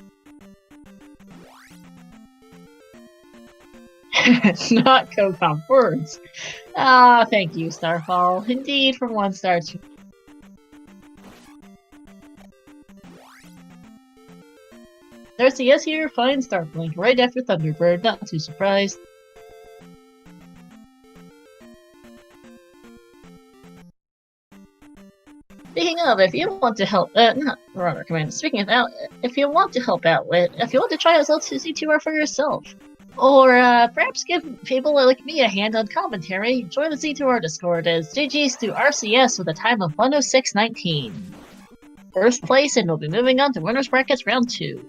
[SPEAKER 1] Not co-com words. Ah, thank you, Starfall. Indeed, from 1 star to... There's a yes here, fine Starblink, right after Thunderbird, not too surprised. Speaking of, if you want to help, not runner command, speaking of, if you want to help out with, if you want to try out Z2R for yourself, or perhaps give people like me a hand on commentary, join the Z2R Discord as GG's to RCS with a time of 106.19. First place, and we'll be moving on to Winners Brackets Round 2.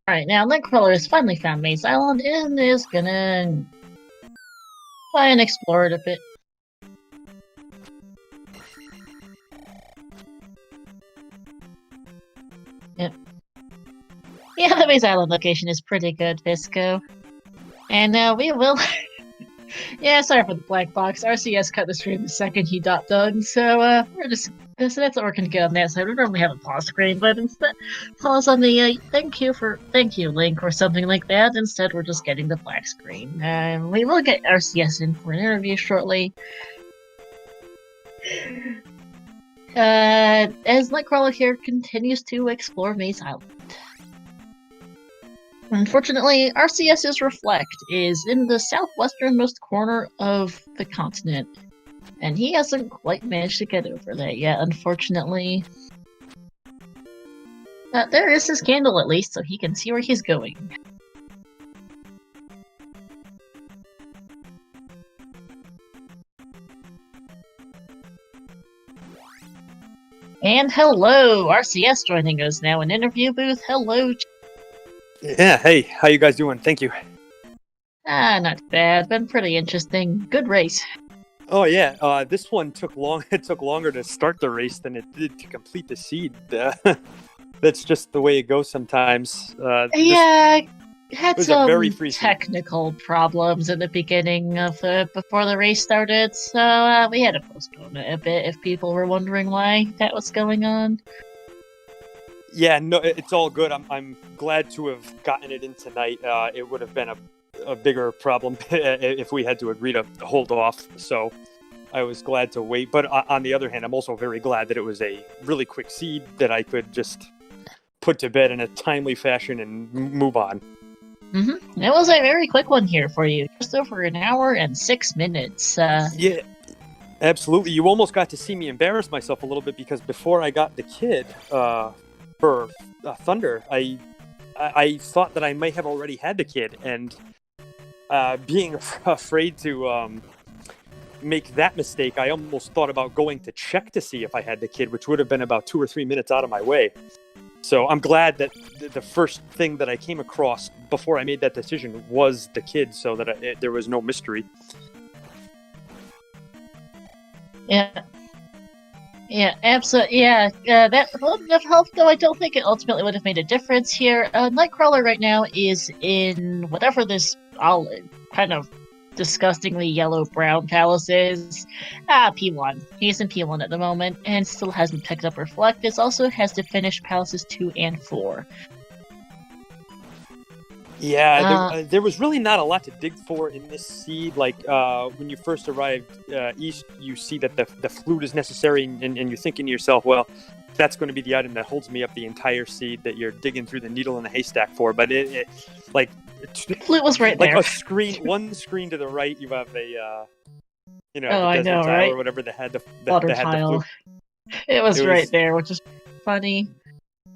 [SPEAKER 1] Alright, now Knightcrawler has finally found Maze Island and is gonna try and explore it a bit. Yep. Yeah, the Maze Island location is pretty good, Visco. And now we will... Yeah, sorry for the black box. RCS cut the stream the second he got done, so we're just... So that's what we're gonna get on that side. We normally have a pause screen, but instead, pause on the thank you link or something like that. Instead, we're just getting the black screen. We will get RCS in for an interview shortly. As Knightcrawler here continues to explore Maze Island. Unfortunately, RCS's Reflect is in the southwesternmost corner of the continent. And he hasn't quite managed to get over that yet, unfortunately. There is his candle at least, so he can see where he's going. And hello! RCS joining us now in interview booth. Hello!
[SPEAKER 2] Yeah, hey, how you guys doing? Thank you.
[SPEAKER 1] Not bad. Been pretty interesting. Good race.
[SPEAKER 2] Oh yeah, this one took long. It took longer to start the race than it did to complete the seed. That's just the way it goes sometimes.
[SPEAKER 1] Yeah, had some
[SPEAKER 2] very free
[SPEAKER 1] technical problems in the beginning of before the race started, so we had to postpone it a bit. If people were wondering why that was going on.
[SPEAKER 2] Yeah, no, it's all good. I'm glad to have gotten it in tonight. It would have been a bigger problem if we had to agree to hold off. So I was glad to wait. But on the other hand, I'm also very glad that it was a really quick seed that I could just put to bed in a timely fashion and move on.
[SPEAKER 1] Mm-hmm. It was a very quick one here for you. Just over an hour and 6 minutes.
[SPEAKER 2] Yeah, absolutely. You almost got to see me embarrass myself a little bit because before I got the kid for Thunder, I thought that I might have already had the kid, and being afraid to make that mistake, I almost thought about going to check to see if I had the kid, which would have been about 2 or 3 minutes out of my way. So I'm glad that the first thing that I came across before I made that decision was the kid, so that there was no mystery.
[SPEAKER 1] Yeah. Yeah, absolutely. Yeah, that little bit of health, though, I don't think it ultimately would have made a difference here. Knightcrawler right now is in whatever this kind of disgustingly yellow-brown palace is. P1. He's in P1 at the moment, and still hasn't picked up Reflect. It also has to finish palaces 2 and 4.
[SPEAKER 2] Yeah, there was really not a lot to dig for in this seed. Like, when you first arrived east, you see that the flute is necessary, and you're thinking to yourself, well, that's going to be the item that holds me up the entire seed that you're digging through the needle in the haystack for. But
[SPEAKER 1] flute was right there.
[SPEAKER 2] Like one screen to the right, you have a, the desert tile,
[SPEAKER 1] right?
[SPEAKER 2] or whatever that had the
[SPEAKER 1] water tile. It was right there, which is funny.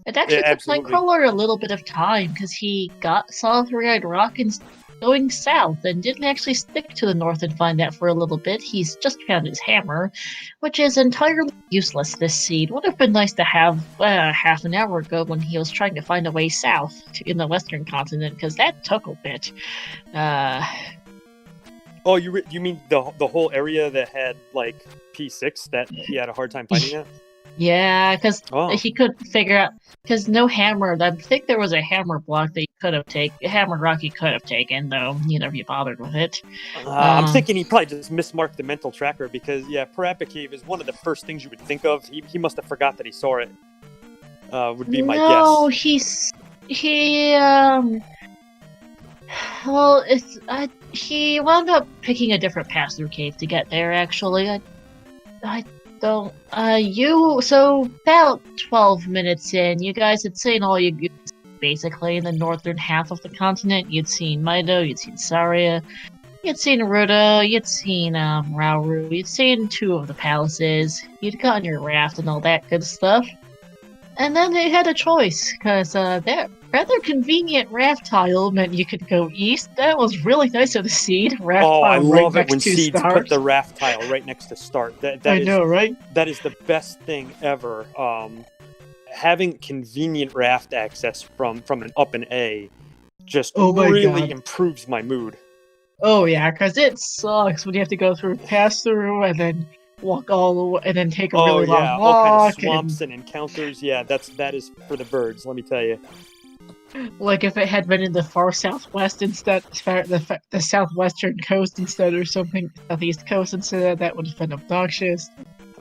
[SPEAKER 1] It actually took Knightcrawler a little bit of time because he saw Three-Eyed Rock and going south and didn't actually stick to the north and find that for a little bit. He's just found his hammer, which is entirely useless this seed. Would have been nice to have half an hour ago when he was trying to find a way south in the western continent, because that took a bit.
[SPEAKER 2] Oh, you mean the whole area that had like P6 that he had a hard time finding that?
[SPEAKER 1] Yeah, because he couldn't figure out, because no hammer. I think there was a hammer block that he could have taken, a hammer rock he could have taken, though he never bothered with it.
[SPEAKER 2] I'm thinking he probably just mismarked the mental tracker, because Parappa Cave is one of the first things you would think of. He must have forgot that he saw it. Would be my guess.
[SPEAKER 1] No, he wound up picking a different pass-through cave to get there. Actually, so about 12 minutes in, you guys had seen all you basically in the northern half of the continent. You'd seen Mido, you'd seen Saria, you'd seen Ruda, you'd seen Rauru, you'd seen 2 of the palaces, you'd gotten your raft and all that good stuff. And then they had a choice, because that rather convenient raft tile meant you could go east. That was really nice of the seed.
[SPEAKER 2] I love it when seeds put the raft tile right next to start.
[SPEAKER 1] I know, right?
[SPEAKER 2] That is the best thing ever. Having convenient raft access from an up and A just really improves my mood.
[SPEAKER 1] Oh yeah, because it sucks when you have to go through, pass through, and then walk all the way, and then take a really long walk.
[SPEAKER 2] All kind of swamps and encounters. Yeah, that is for the birds, let me tell you.
[SPEAKER 1] Like if it had been in the far southwest instead, the southwestern coast instead, or something, southeast coast instead, that would have been obnoxious.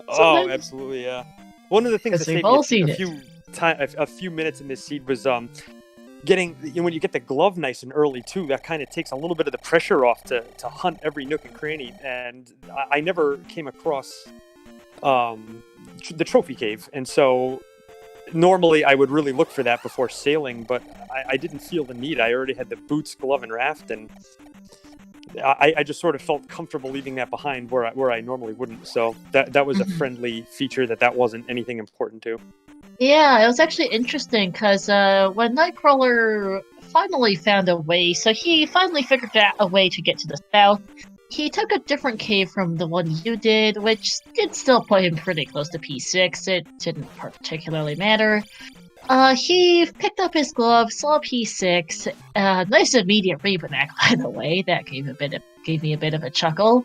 [SPEAKER 2] Absolutely, yeah. One of the things that saved me a few minutes in this seed was getting, when you get the glove nice and early too, that kind of takes a little bit of the pressure off to hunt every nook and cranny. And I never came across the trophy cave, and so normally I would really look for that before sailing, but I didn't feel the need. I already had the boots, glove, and raft, and I just sort of felt comfortable leaving that behind where I normally wouldn't. So that was a friendly feature that wasn't anything important to.
[SPEAKER 1] Yeah, it was actually interesting, because when Knightcrawler finally found a way, so he finally figured out a way to get to the south, he took a different cave from the one you did, which did still put him pretty close to P6. It didn't particularly matter. He picked up his glove, saw P6, nice immediate reback, by the way. That gave me a bit of a chuckle.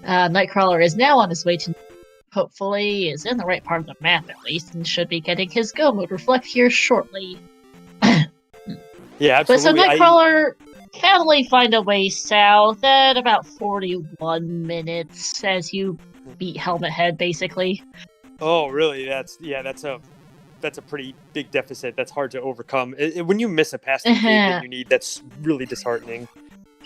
[SPEAKER 1] Knightcrawler is now on his way to, hopefully, is in the right part of the map at least, and should be getting his go mode reflect here shortly.
[SPEAKER 2] Yeah, absolutely.
[SPEAKER 1] But so Knightcrawler finally find a way south at about 41 minutes as you beat Helmet Head, basically.
[SPEAKER 2] Oh, really? That's a pretty big deficit. That's hard to overcome. When you miss a passing cave that you need, that's really disheartening.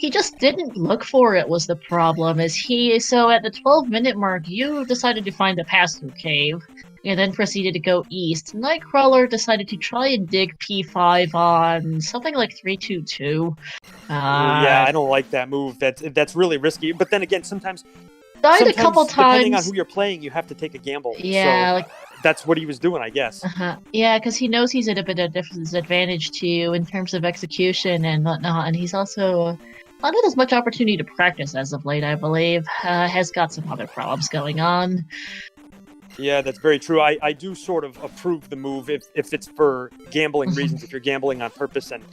[SPEAKER 1] He just didn't look for it was the problem. So at the 12-minute mark, you decided to find the pass-through cave, and then proceeded to go east. Knightcrawler decided to try and dig P5 on something like 322.
[SPEAKER 2] Yeah, I don't like that move. That's really risky. But then again, sometimes
[SPEAKER 1] Died a couple times.
[SPEAKER 2] Depending on who you're playing, you have to take a gamble.
[SPEAKER 1] Yeah,
[SPEAKER 2] so that's what he was doing, I guess.
[SPEAKER 1] Yeah, because he knows he's at a bit of disadvantage to you in terms of execution and whatnot, and he's also not had as much opportunity to practice as of late, I believe. Has got some other problems going on.
[SPEAKER 2] Yeah, that's very true. I do sort of approve the move if it's for gambling reasons, if you're gambling on purpose and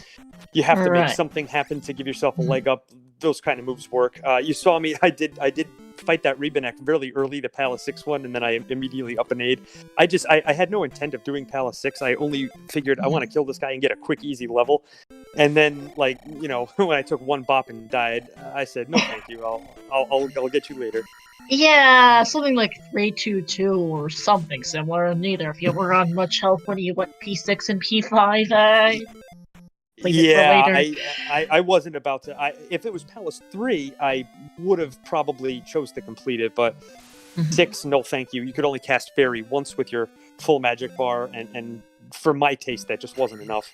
[SPEAKER 2] you have to make something happen to give yourself a leg up. Those kind of moves work. You saw me, I did fight that Rebenek really early, the Palace 6 one, and then I immediately up and aid. I had no intent of doing Palace 6. I only figured I want to kill this guy and get a quick, easy level. And then, when I took one bop and died, I said, no, thank you. I'll get you later.
[SPEAKER 1] Yeah, something like 322 or something similar. Neither of you were on much health when you went P6 and P5.
[SPEAKER 2] I wasn't about to. If it was Palace 3, I would have probably chose to complete it, but 6, no thank you. You could only cast Fairy once with your full magic bar, and for my taste, that just wasn't enough.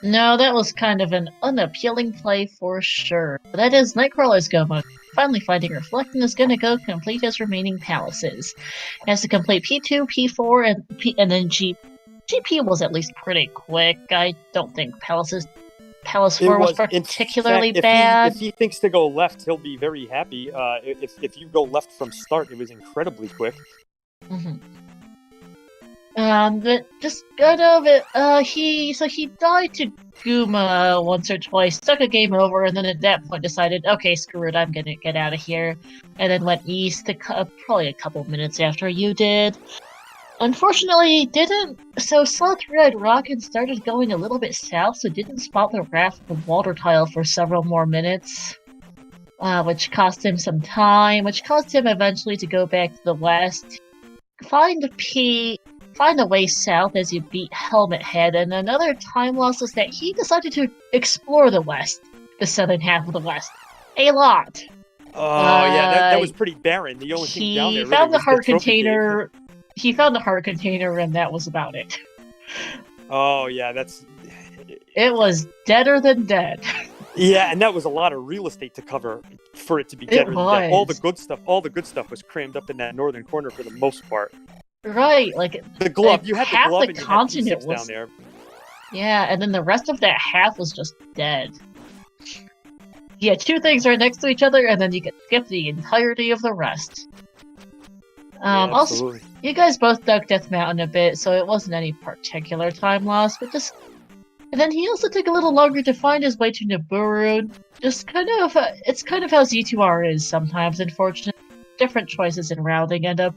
[SPEAKER 1] No, that was kind of an unappealing play for sure. But that is Knightcrawler's go mode. Finally finding Reflecting is going to go complete his remaining palaces. He has to complete P2, P4, and then GP was at least pretty quick. I don't think Palace 4 was particularly bad.
[SPEAKER 2] If he thinks to go left, he'll be very happy. If you go left from start, it was incredibly quick.
[SPEAKER 1] But just good of it. He died to Guma once or twice, took a game over, and then at that point decided, okay, screw it, I'm gonna get out of here, and then went east probably a couple minutes after you did. Unfortunately, didn't. So saw Red Rock and started going a little bit south, so didn't spot the Wrath of the Water tile for several more minutes, which cost him some time, which caused him eventually to go back to the west, find a way south as you beat Helmet Head, and another time loss is that he decided to explore the west, the southern half of the west, a lot.
[SPEAKER 2] Oh yeah, that was pretty barren. The only thing down there really
[SPEAKER 1] found the
[SPEAKER 2] was
[SPEAKER 1] heart
[SPEAKER 2] the trophy
[SPEAKER 1] container.
[SPEAKER 2] cave.
[SPEAKER 1] He found the heart container, and that was about it.
[SPEAKER 2] Oh yeah,
[SPEAKER 1] It was deader than dead.
[SPEAKER 2] Yeah, and that was a lot of real estate to cover for it to be deader than dead. All the good stuff was crammed up in that northern corner for the most part.
[SPEAKER 1] Right,
[SPEAKER 2] the glove. You had
[SPEAKER 1] half
[SPEAKER 2] the glove
[SPEAKER 1] the
[SPEAKER 2] and you
[SPEAKER 1] continent
[SPEAKER 2] had P6
[SPEAKER 1] was
[SPEAKER 2] down there.
[SPEAKER 1] Yeah, and then the rest of that half was just dead. Yeah, two things right next to each other, and then you could skip the entirety of the rest. Also, you guys both dug Death Mountain a bit, so it wasn't any particular time loss, but just... And then he also took a little longer to find his way to Nibiru. Just it's kind of how Z2R is sometimes, unfortunately. Different choices in routing end up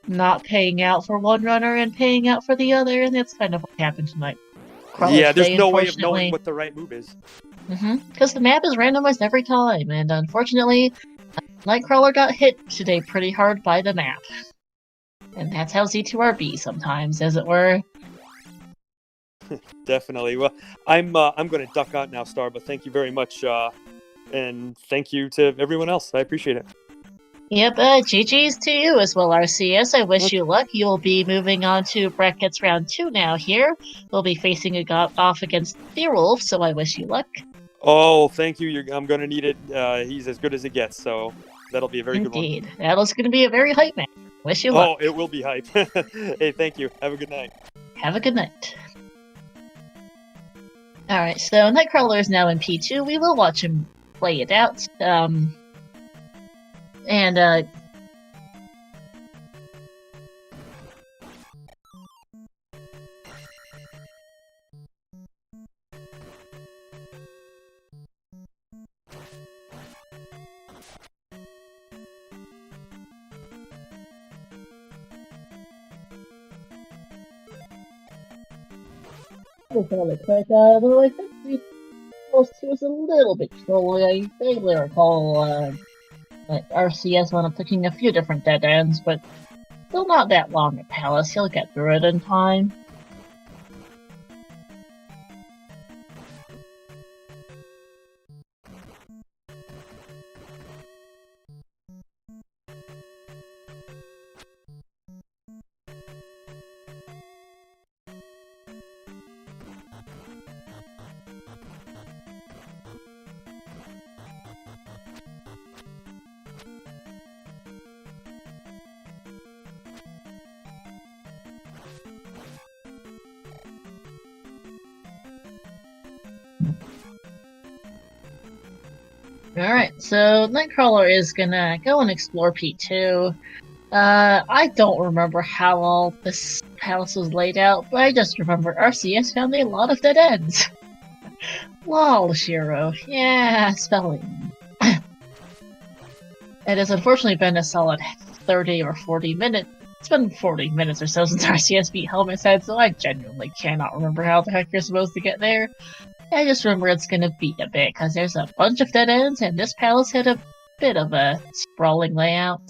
[SPEAKER 1] not paying out for one runner and paying out for the other, and that's kind of what happened tonight.
[SPEAKER 2] Yeah, there's no way of knowing what the right move is.
[SPEAKER 1] Because the map is randomized every time, and unfortunately, Knightcrawler got hit today pretty hard by the map. And that's how Z2R be sometimes, as it were.
[SPEAKER 2] Definitely. Well, I'm going to duck out now, Star, but thank you very much, and thank you to everyone else. I appreciate it.
[SPEAKER 1] Yep, GG's to you as well, RCS. I wish you luck. You'll be moving on to Brackets Round 2 now here. We'll be facing off against Theorwolf, so I wish you luck.
[SPEAKER 2] Oh, thank you. I'm going to need it. He's as good as it gets, so that'll be a very good one.
[SPEAKER 1] Indeed. That'll going to be a very hype match. Wish you luck.
[SPEAKER 2] Oh, it will be hype. Hey, thank you. Have a good night.
[SPEAKER 1] Have a good night. Alright, so Knightcrawler is now in P2. We will watch him play it out. Fairly quick, though I think he was a little bit trolly. I vaguely recall RCS wound up picking a few different dead ends, but still not that long at Palace. He'll get through it in time. Alright, so Knightcrawler is gonna go and explore P2. I don't remember how all this palace was laid out, but I just remember RCS found a lot of dead ends. Lol, Shiro. Yeah, spelling. It has unfortunately been a solid 30 or 40 minutes. It's been 40 minutes or so since RCS beat Helmet's Head, so I genuinely cannot remember how the heck you're supposed to get there. I just remember it's gonna be a bit, because there's a bunch of dead ends, and this palace had a bit of a sprawling layout.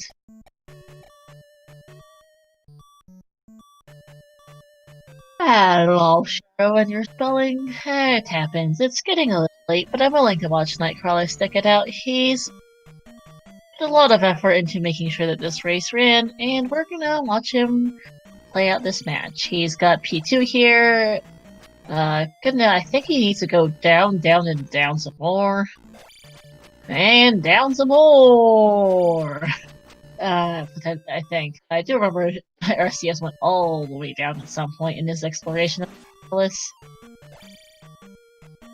[SPEAKER 1] Lol, Shiro, and your spelling. It happens. It's getting a little late, but I'm willing to watch Knightcrawler stick it out. He's put a lot of effort into making sure that this race ran, and we're gonna watch him play out this match. He's got P2 here. I think he needs to go down, down, and down some more. And down some more! I think. I do remember RCS went all the way down at some point in his exploration of the palace.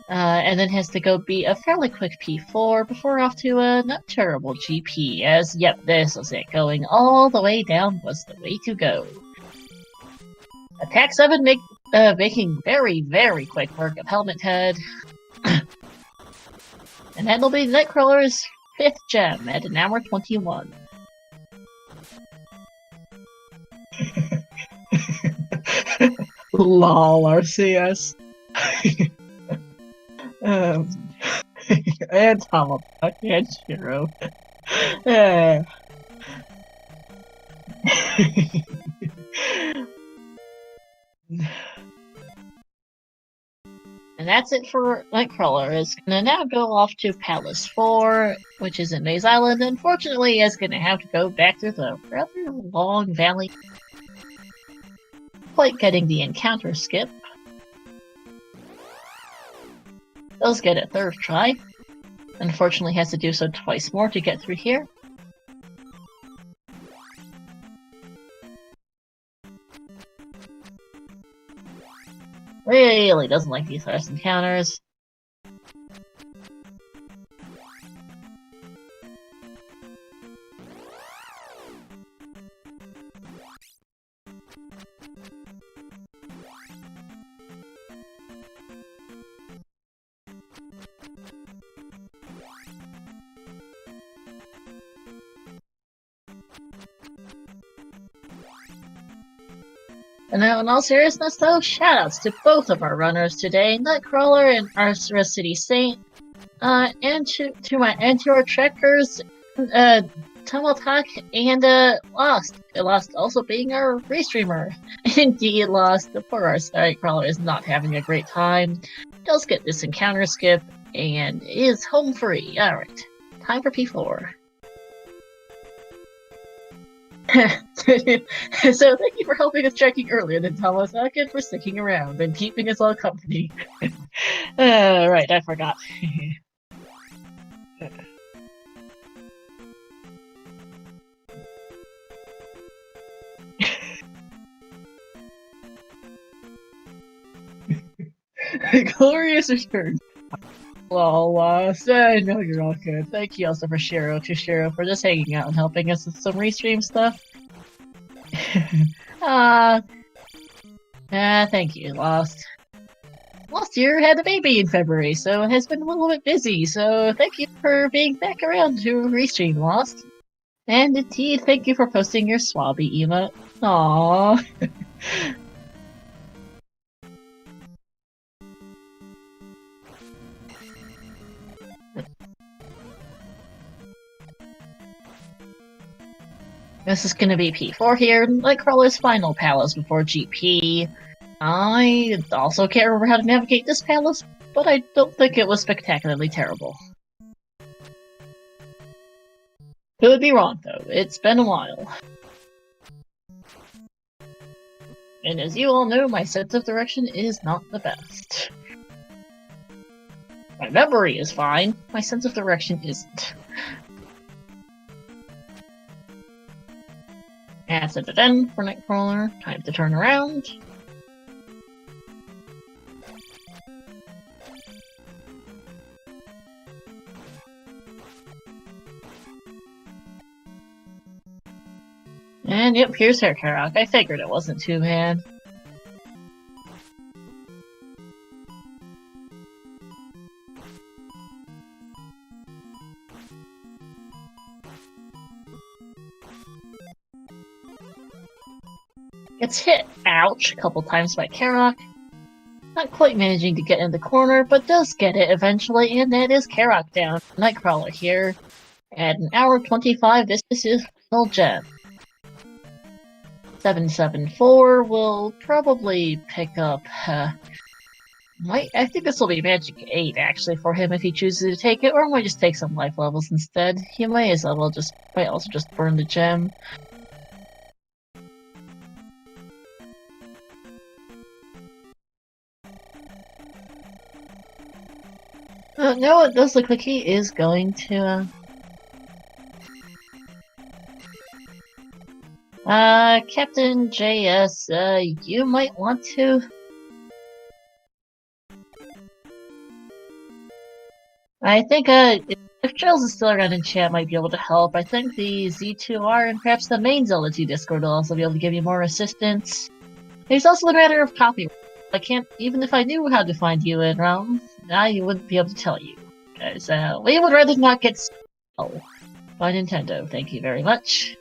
[SPEAKER 1] And then has to go beat a fairly quick P4 before off to a not terrible GP, as, yep, this was it. Going all the way down was the way to go. Attack 7 making very, very quick work of Helmet Head. And that'll be Knightcrawler's 5th gem at an hour 21. Lol, RCS. And Tomahawk and Shiro. And that's it for Knightcrawler. It's gonna now go off to Palace 4, which is in Maze Island. Unfortunately, it's gonna have to go back through the rather long valley. Quite getting the encounter skip. Does get it 3rd try. Unfortunately, has to do so twice more to get through here. Really doesn't like these first encounters. And now, in all seriousness, though, shoutouts to both of our runners today, Knightcrawler and RoseCitySaint, and to our trekkers, Tomahawk and Lost. Lost also being our restreamer. Indeed, Lost. The poor Knightcrawler is not having a great time. Does get this encounter skip and is home free. All right, time for P4. So thank you for helping us trekking earlier than Thomas, and for sticking around and keeping us all company. Right, I forgot. Glorious return. Well, Lost. I know you're all good. Thank you also for Shiro for just hanging out and helping us with some restream stuff. Thank you, Lost. Last year had a baby in February, so it has been a little bit busy, so thank you for being back around to restream, Lost. And indeed, thank you for posting your swabby emote. Aww. This is gonna be P4 here, Knightcrawler's final palace before GP. I also can't remember how to navigate this palace, but I don't think it was spectacularly terrible. Could be wrong, though. It's been a while. And as you all know, my sense of direction is not the best. My memory is fine, my sense of direction isn't. That's at the end for Knightcrawler. Time to turn around. And yep, here's Hair Karok. I figured it wasn't too bad. Gets hit, ouch, a couple times by Karok. Not quite managing to get in the corner, but does get it eventually, and that is Karok down. Knightcrawler here. At an hour 25, this is his final gem. 774 will probably pick up, I think this will be Magic 8, actually, for him if he chooses to take it, or might just take some life levels instead. He might as well might also just burn the gem. No, it does look like he is going to, Captain JS, you might want to... I think, if Trails is still around in chat, might be able to help. I think the Z2R and perhaps the main Zelda 2 Discord will also be able to give you more assistance. There's also the matter of copyright. I can't, even if I knew how to find you in ROM, I wouldn't be able to tell you. Because, we would rather not get stolen by Nintendo. Thank you very much.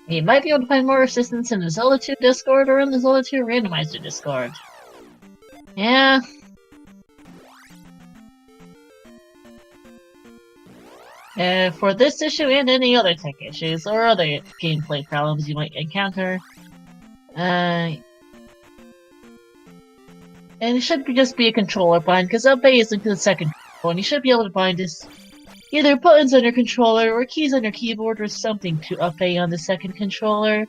[SPEAKER 1] You might be able to find more assistance in the Zelda 2 Discord or in the Zelda 2 Randomizer Discord. Yeah. For this issue and any other tech issues or other gameplay problems you might encounter, and it should just be a controller bind, because update is into the second control, and you should be able to bind this either buttons on your controller or keys on your keyboard or something to update on the second controller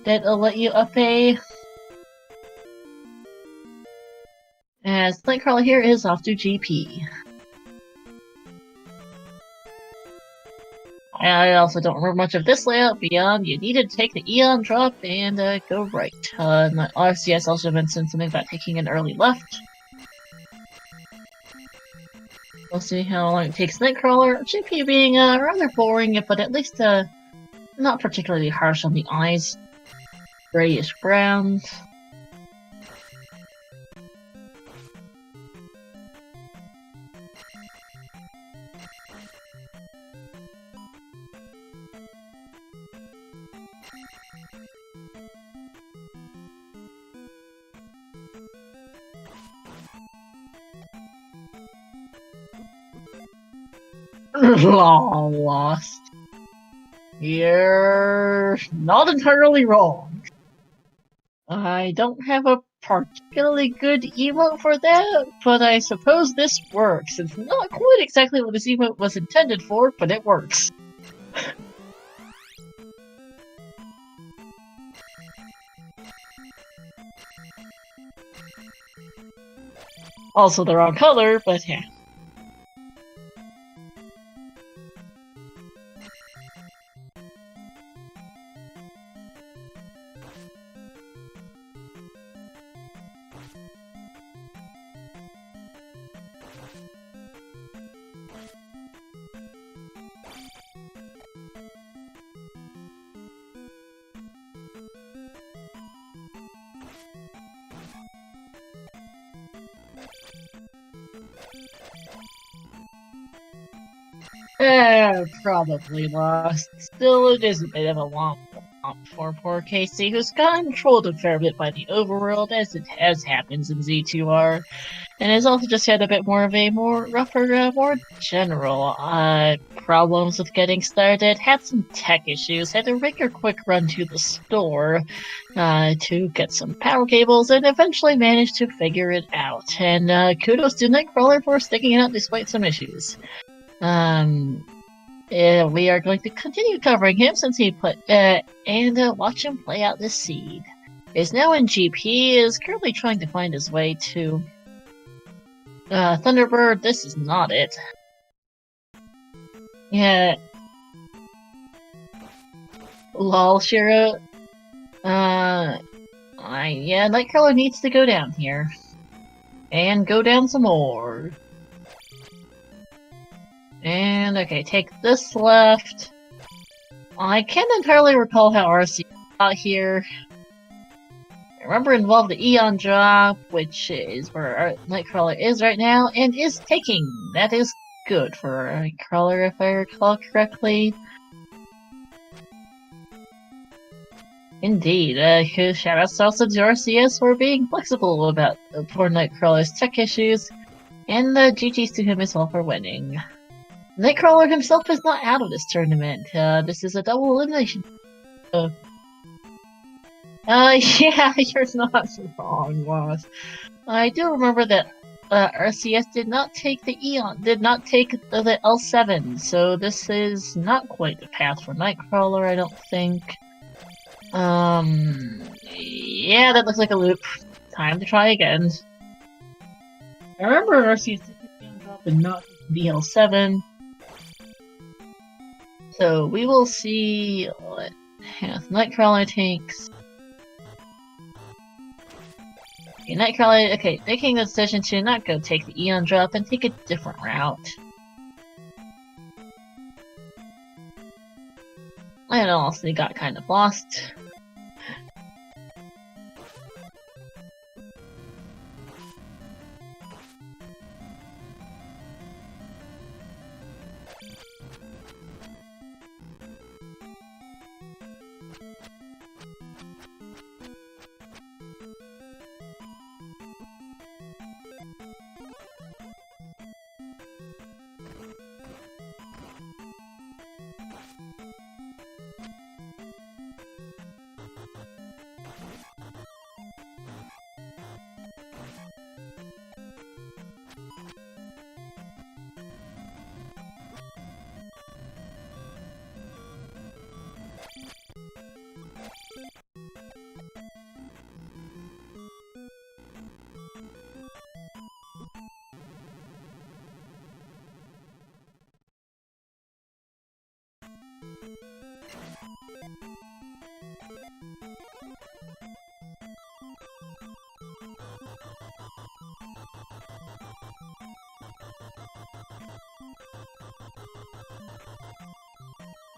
[SPEAKER 1] that'll let you update. As Knightcrawler here is off to GP. I also don't remember much of this layout beyond you needed to take the Eon drop and go right. My RCS also mentioned something about taking an early left. We'll see how long it takes Knightcrawler. GP being rather boring, but at least not particularly harsh on the eyes. Grayish brown. Lost. You're not entirely wrong. I don't have a particularly good emote for that, but I suppose this works. It's not quite exactly what this emote was intended for, but it works. Also the wrong color, but yeah. Probably lost. Still, it is a bit of a womp for poor Casey, who's gotten trolled a fair bit by the overworld, as happens in Z2R, and has also just had a bit more of a rougher, more general problems with getting started. Had some tech issues. Had to make a quick run to the store to get some power cables, and eventually managed to figure it out. And kudos to Knightcrawler for sticking it out despite some issues. We are going to continue covering him since he watch him play out this seed. Is now in GP, is currently trying to find his way to Thunderbird. This is not it. Yeah. Lol, Shira. Knightcrawler needs to go down here. And go down some more. And okay, take this left. I can't entirely recall how RC got here. I remember it involved the Eon drop, which is where our Knightcrawler is right now, and is taking. That is good for our Knightcrawler, if I recall correctly. Indeed, shoutouts also to RCS for being flexible about poor Knightcrawler's tech issues, and GG's to him as well for winning. Knightcrawler himself is not out of this tournament. This is a double elimination. Yeah, you're not wrong, Ross. I do remember that RCS did not take the the L7, so this is not quite the path for Knightcrawler, I don't think. Yeah, that looks like a loop. Time to try again. I remember RCS did drop and not the L7. So we will see what Knightcrawler takes. Okay, Knightcrawler, making the decision to not go take the Eon drop and take a different route. I honestly got kind of lost.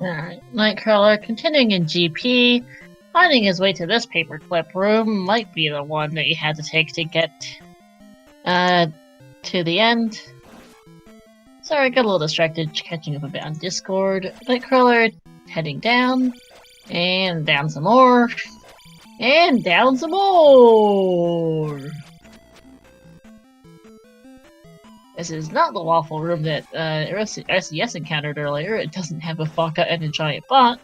[SPEAKER 1] Alright, Knightcrawler continuing in GP, finding his way to this paperclip room might be the one that you had to take to get to the end. Sorry, I got a little distracted catching up a bit on Discord. Knightcrawler heading down, and down some more, and down some more! This is not the waffle room that RCS encountered earlier. It doesn't have a Faka and a giant bot.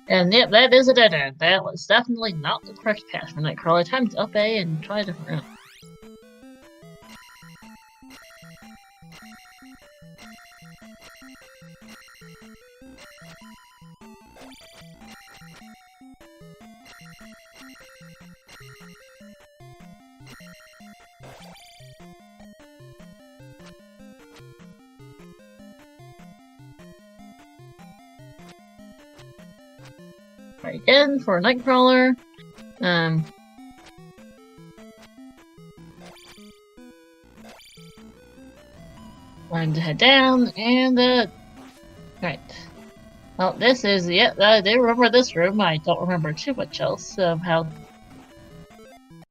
[SPEAKER 1] And yep, that is a dead end. That was definitely not the correct path for Knightcrawler. Time to up A and try a different route. Try again for Knightcrawler. Time to head down, and right. Well, this is, they remember this room. I don't remember too much else of how a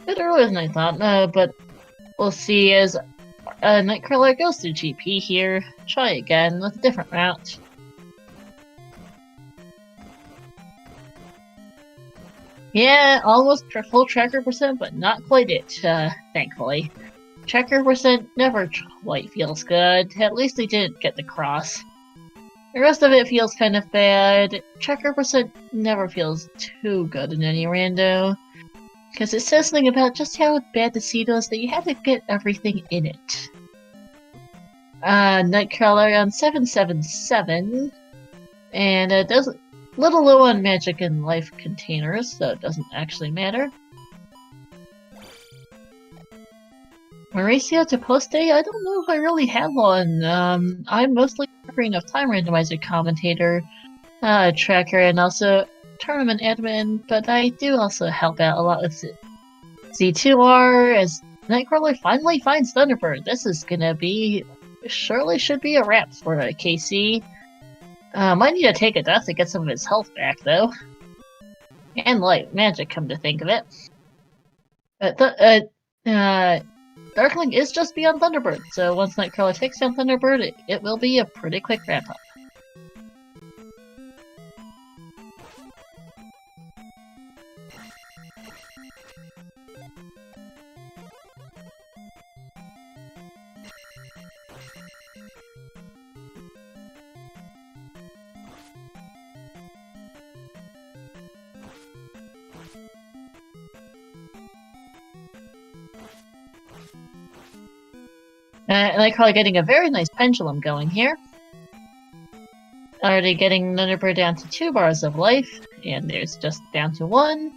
[SPEAKER 1] bit earlier than I thought, but we'll see as Knightcrawler goes through GP here. Try again with a different route. Yeah, almost full tracker percent, but not quite it, thankfully. Tracker percent never quite feels good. At least they didn't get the cross. The rest of it feels kind of bad. Tracker percent never feels too good in any rando, because it says something about just how bad the seed was that you had to get everything in it. Knightcrawler on 777, and it does a little low on magic and life containers, so it doesn't actually matter. Mauricio to post day? I don't know if I really have one. I'm mostly Ocarina of Time randomizer commentator, tracker, and also tournament admin, but I do also help out a lot with Z2R as Knightcrawler finally finds Thunderbird. This is gonna be surely should be a wrap for KC. Might need to take a death to get some of his health back though. And light magic, come to think of it. Darkling is just beyond Thunderbird, so once Knightcrawler takes down Thunderbird, it will be a pretty quick wrap up. Knightcrawler getting a very nice pendulum going here. Already getting Thunderbird down to 2 bars of life, and there's just down to 1.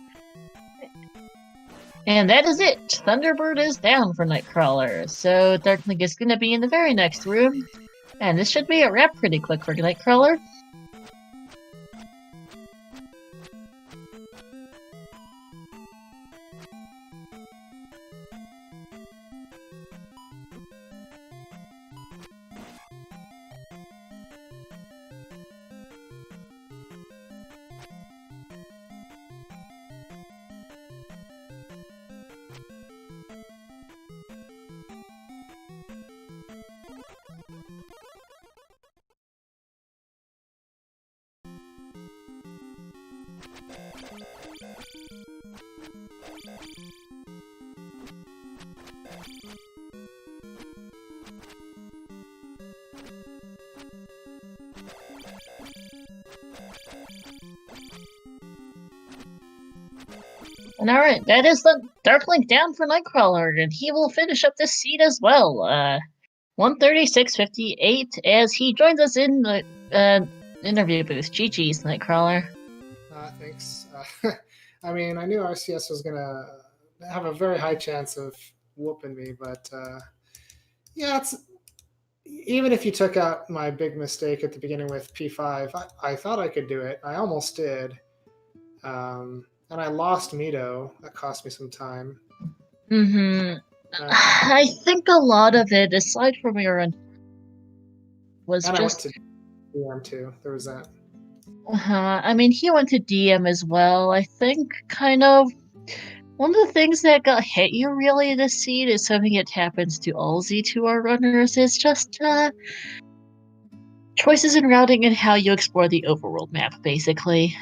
[SPEAKER 1] And that is it! Thunderbird is down for Knightcrawler, so Darkling is going to be in the very next room, and this should be a wrap pretty quick for Knightcrawler. And alright, that is the Darkling down for Knightcrawler, and he will finish up this seed as well. 136.58 as he joins us in the interview booth. GG's, Knightcrawler.
[SPEAKER 3] Thanks. I mean, I knew RCS was going to have a very high chance of whooping me, but yeah, even if you took out my big mistake at the beginning with P5, I thought I could do it. I almost did. And I lost Mito. That cost me some time.
[SPEAKER 1] I think a lot of it, aside from your run, was
[SPEAKER 3] and
[SPEAKER 1] just...
[SPEAKER 3] I went to DM too. There was that.
[SPEAKER 1] I mean, he went to DM as well. I think kind of one of the things that got hit you really this seed is something that happens to all Z2R runners is just choices in routing and how you explore the overworld map, basically.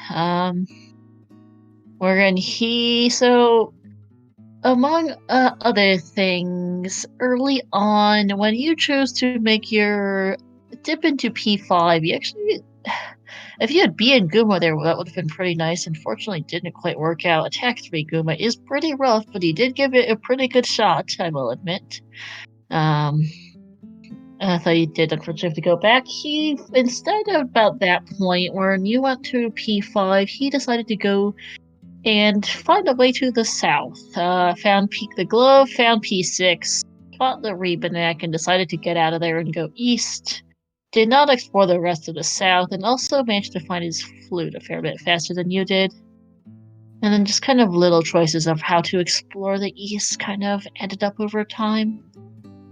[SPEAKER 1] Wherein among other things, early on, when you chose to make your dip into P5, you actually, if you had B and Guma there, that would have been pretty nice. Unfortunately, it didn't quite work out. Attack 3 Guma is pretty rough, but he did give it a pretty good shot, I will admit. I thought he did unfortunately have to go back. He, instead of about that point, when you went to P5, he decided to go and find a way to the south. Found Peak the Glove, found P6, fought the Rebanak, and decided to get out of there and go east. Did not explore the rest of the south, and also managed to find his flute a fair bit faster than you did. And then just kind of little choices of how to explore the east kind of ended up over time.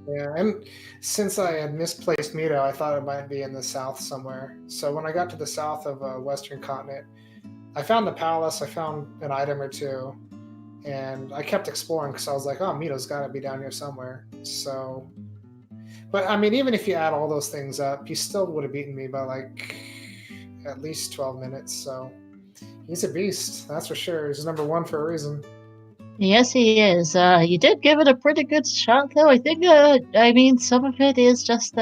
[SPEAKER 3] Yeah, and since I had misplaced Mito, I thought it might be in the south somewhere. So when I got to the south of Western Continent, I found the palace, I found an item or two, and I kept exploring because I was like, oh, Mito's got to be down here somewhere. So, but I mean, even if you add all those things up, you still would have beaten me by like at least 12 minutes. So he's a beast, that's for sure. He's number 1 for a reason.
[SPEAKER 1] Yes, he is. You did give it a pretty good shot, though. I think, I mean, some of it is just,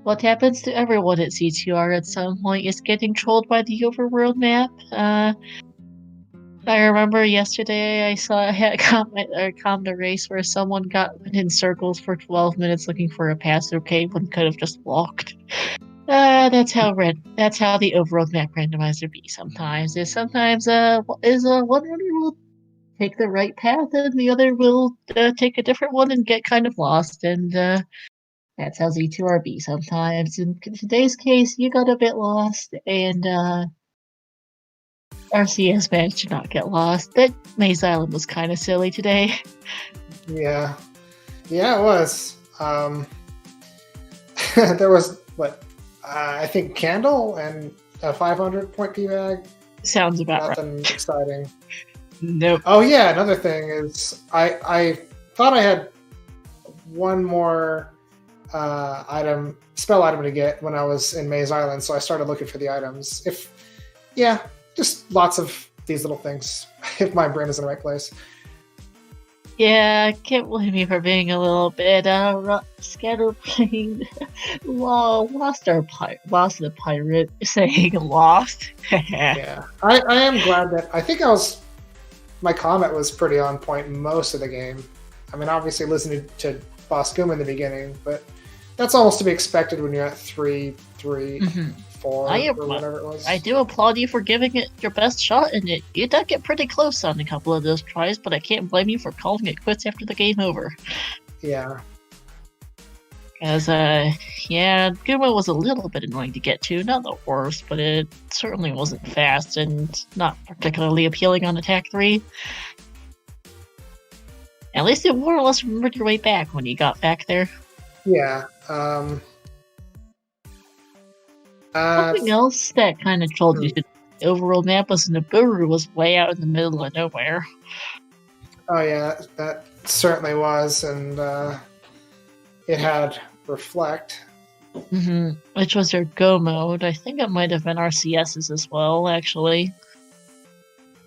[SPEAKER 1] what happens to everyone at Z2R at some point is getting trolled by the overworld map. I remember yesterday I saw a comment race where someone went in circles for 12 minutes looking for a pass-through cave when could have just walked. That's how the overworld map randomizer be sometimes. Sometimes one runner will take the right path, and the other will take a different one and get kind of lost. And that's how Z2R be sometimes. In today's case, you got a bit lost, and RCS managed to not get lost. That Maze Island was kind of silly today.
[SPEAKER 3] Yeah, it was. There was I think Candle and a 500-point P-Bag.
[SPEAKER 1] Sounds about
[SPEAKER 3] Nothing
[SPEAKER 1] right.
[SPEAKER 3] exciting.
[SPEAKER 1] Nope.
[SPEAKER 3] Oh yeah, another thing is I thought I had one more spell item to get when I was in Maze Island, so I started looking for the items. Just lots of these little things. If my brain is in the right place.
[SPEAKER 1] Yeah, I can't blame you for being a little bit scatterbrained. Lost the pirate saying lost.
[SPEAKER 3] Yeah, I am glad that my comment was pretty on point most of the game. I mean, obviously listening to Boss Goom in the beginning, but that's almost to be expected when you're at 3, 4, or whatever it was.
[SPEAKER 1] I do applaud you for giving it your best shot, and you did get pretty close on a couple of those tries, but I can't blame you for calling it quits after the game over.
[SPEAKER 3] Yeah.
[SPEAKER 1] As Guma was a little bit annoying to get to, not the worst, but it certainly wasn't fast and not particularly appealing on attack 3. At least you more or less remembered your way back when you got back there.
[SPEAKER 3] Yeah.
[SPEAKER 1] Something else that kind of trolled you to the overall map was Nibiru was way out in the middle of nowhere.
[SPEAKER 3] Oh yeah, that certainly was, and it had Reflect.
[SPEAKER 1] Which was your Go mode. I think it might have been RCS's as well, actually.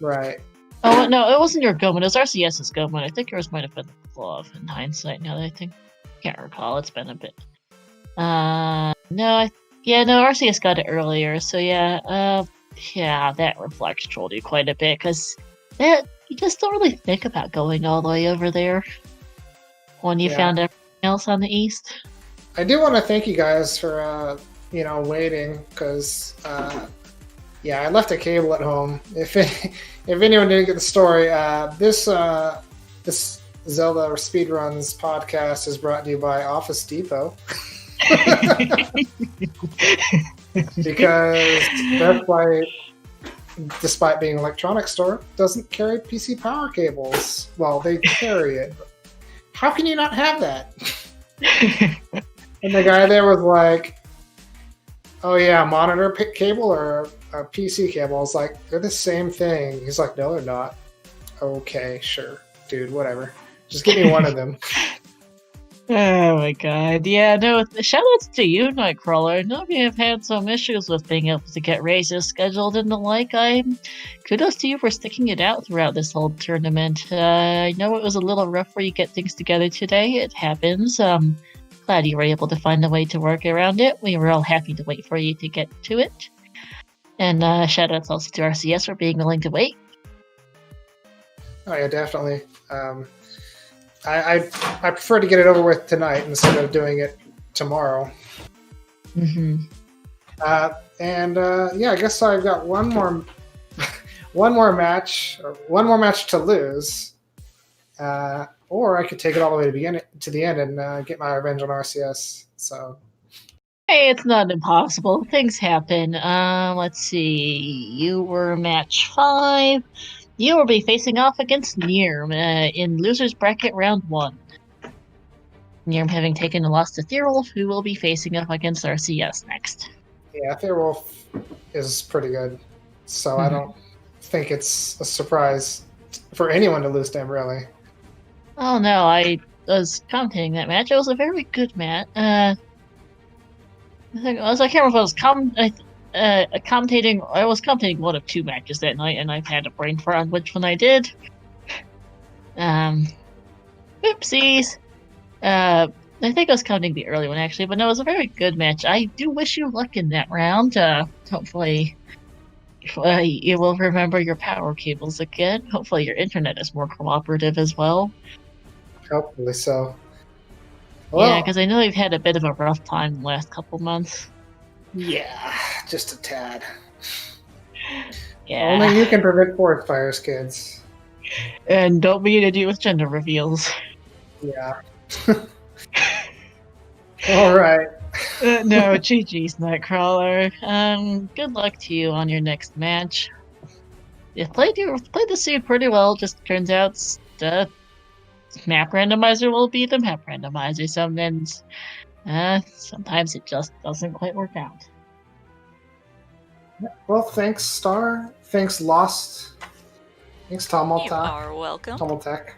[SPEAKER 3] Right.
[SPEAKER 1] Oh, no, it wasn't your Go mode. It was RCS's Go mode. I think yours might have been the Glove in hindsight. Now that I can't recall. It's been a bit. RCS got it earlier. So that Reflect trolled you quite a bit because you just don't really think about going all the way over there when you found everything else on the east.
[SPEAKER 3] I do want to thank you guys for waiting because I left a cable at home. If anyone didn't get the story, this Zelda Speedruns podcast is brought to you by Office Depot. Because Best Buy, despite being an electronics store, doesn't carry PC power cables. Well, they carry it. But how can you not have that? And the guy there was like, "Oh yeah, a monitor cable or a PC cable?" I was like, "They're the same thing." He's like, "No, they're not." Okay, sure, dude, whatever. Just give me one of them.
[SPEAKER 1] Oh my god. Yeah, no, shoutouts to you, Knightcrawler. I know you have had some issues with being able to get races scheduled and the like. Kudos to you for sticking it out throughout this whole tournament. I know it was a little rough for you to get things together today. It happens. Glad you were able to find a way to work around it. We were all happy to wait for you to get to it. And shoutouts also to RCS for being willing to wait.
[SPEAKER 3] Oh yeah, definitely. I prefer to get it over with tonight instead of doing it tomorrow. I guess I've got one more match to lose, or I could take it all the way to the end and get my revenge on RCS. So,
[SPEAKER 1] hey, it's not impossible. Things happen. Let's see. You were match 5. You will be facing off against Nirm in Losers Bracket Round 1. Nirm having taken a loss to Thirwolf, who will be facing off against RCS next.
[SPEAKER 3] Yeah, Thirwolf is pretty good, so I don't think it's a surprise for anyone to lose to him, really.
[SPEAKER 1] Oh no, I was commentating that match. It was a very good match. I can't remember if I was commentating. I was commentating one of 2 matches that night, and I've had a brain fart on which one I did. Oopsies. I think I was commentating the early one actually, but no, it was a very good match. I do wish you luck in that round. Hopefully, you will remember your power cables again. Hopefully, your internet is more cooperative as well.
[SPEAKER 3] Hopefully so. Well,
[SPEAKER 1] yeah, because I know you've had a bit of a rough time the last couple months.
[SPEAKER 3] Yeah, just a tad.
[SPEAKER 1] Yeah.
[SPEAKER 3] Only you can prevent forest fires, kids.
[SPEAKER 1] And don't be to do with gender reveals.
[SPEAKER 3] Yeah. All right.
[SPEAKER 1] No, GG's, Knightcrawler. Good luck to you on your next match. You played the suit pretty well. Just turns out the map randomizer will be the map randomizer. Sometimes it just doesn't quite work out.
[SPEAKER 3] Well, thanks, Star. Thanks, Lost. Thanks,
[SPEAKER 4] You
[SPEAKER 3] Tomolta.
[SPEAKER 4] are welcome.
[SPEAKER 3] Tomoltech.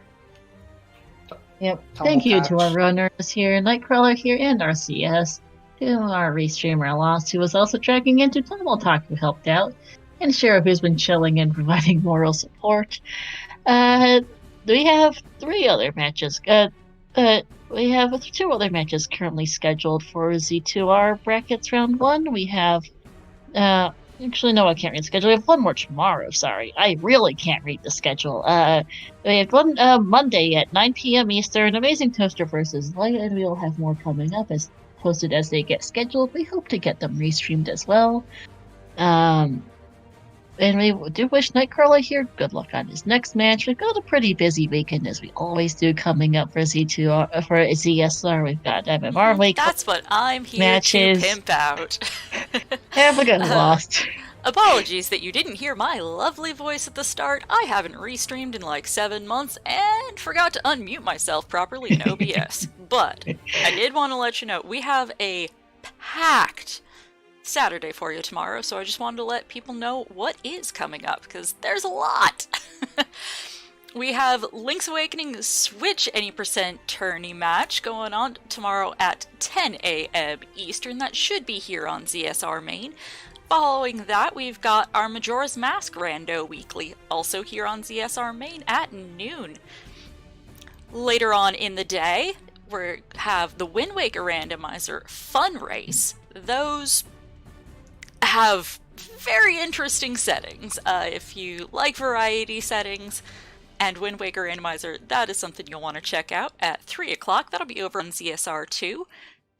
[SPEAKER 1] Yep. Thank you to our
[SPEAKER 3] Tomoltach.
[SPEAKER 1] runners here, Knightcrawler here, and RCS. To our restreamer Lost, who was also tracking into Tumble who helped out, and Sheriff, who's been chilling and providing moral support. We have 3 other matches. We have 2 other matches currently scheduled for Z2R brackets round 1. We have, actually, no, I can't read the schedule. We have 1 more tomorrow, sorry. I really can't read the schedule. We have 1 Monday at 9 p.m. Eastern, Amazing Toaster versus Light, and we'll have more coming up as posted as they get scheduled. We hope to get them restreamed as well. And we do wish Knightcrawler here good luck on his next match. We've got a pretty busy weekend, as we always do, coming up for Z2R, for ZSR. We've got MMR week.
[SPEAKER 4] That's what I'm here
[SPEAKER 1] matches.
[SPEAKER 4] to pimp out.
[SPEAKER 1] Have a good Lost.
[SPEAKER 4] Apologies that you didn't hear my lovely voice at the start. I haven't restreamed in like 7 months and forgot to unmute myself properly in OBS. But I did want to let you know, we have a packed Saturday for you tomorrow, so I just wanted to let people know what is coming up, because there's a lot! We have Link's Awakening Switch Any % tourney match going on tomorrow at 10 a.m. Eastern. That should be here on ZSR Main. Following that, we've got our Majora's Mask Rando Weekly, also here on ZSR Main at noon. Later on in the day, we have the Wind Waker Randomizer Fun Race. Those have very interesting settings. If you like variety settings and Wind Waker Randomizer, that is something you'll want to check out at 3 o'clock. That'll be over on ZSR2.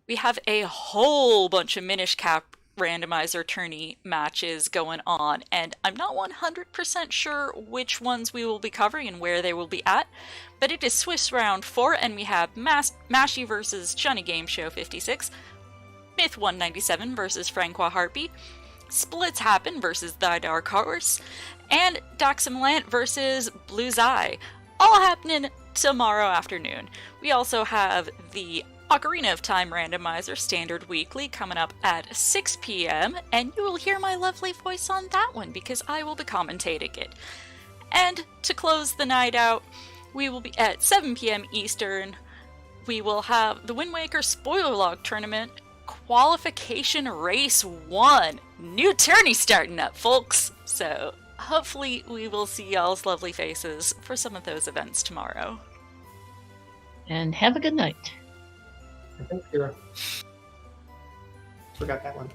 [SPEAKER 4] We have a whole bunch of Minish Cap Randomizer tourney matches going on, and I'm not 100% sure which ones we will be covering and where they will be at, but it is Swiss Round 4, and we have Mashy versus Johnny Game Show 56, Myth 197 versus Francois Harpy, Splits Happen versus the Dark Horse, and Daxamlant versus Blue's Eye, all happening tomorrow afternoon. We also have the Ocarina of Time Randomizer Standard Weekly coming up at 6 p.m. and you will hear my lovely voice on that one because I will be commentating it. And to close the night out, we will be at 7 p.m. Eastern. We will have the Wind Waker Spoiler Log Tournament Qualification Race 1. New tourney starting up, folks! So hopefully we will see y'all's lovely faces for some of those events tomorrow.
[SPEAKER 1] And have a good night.
[SPEAKER 3] Thank you. Forgot that one.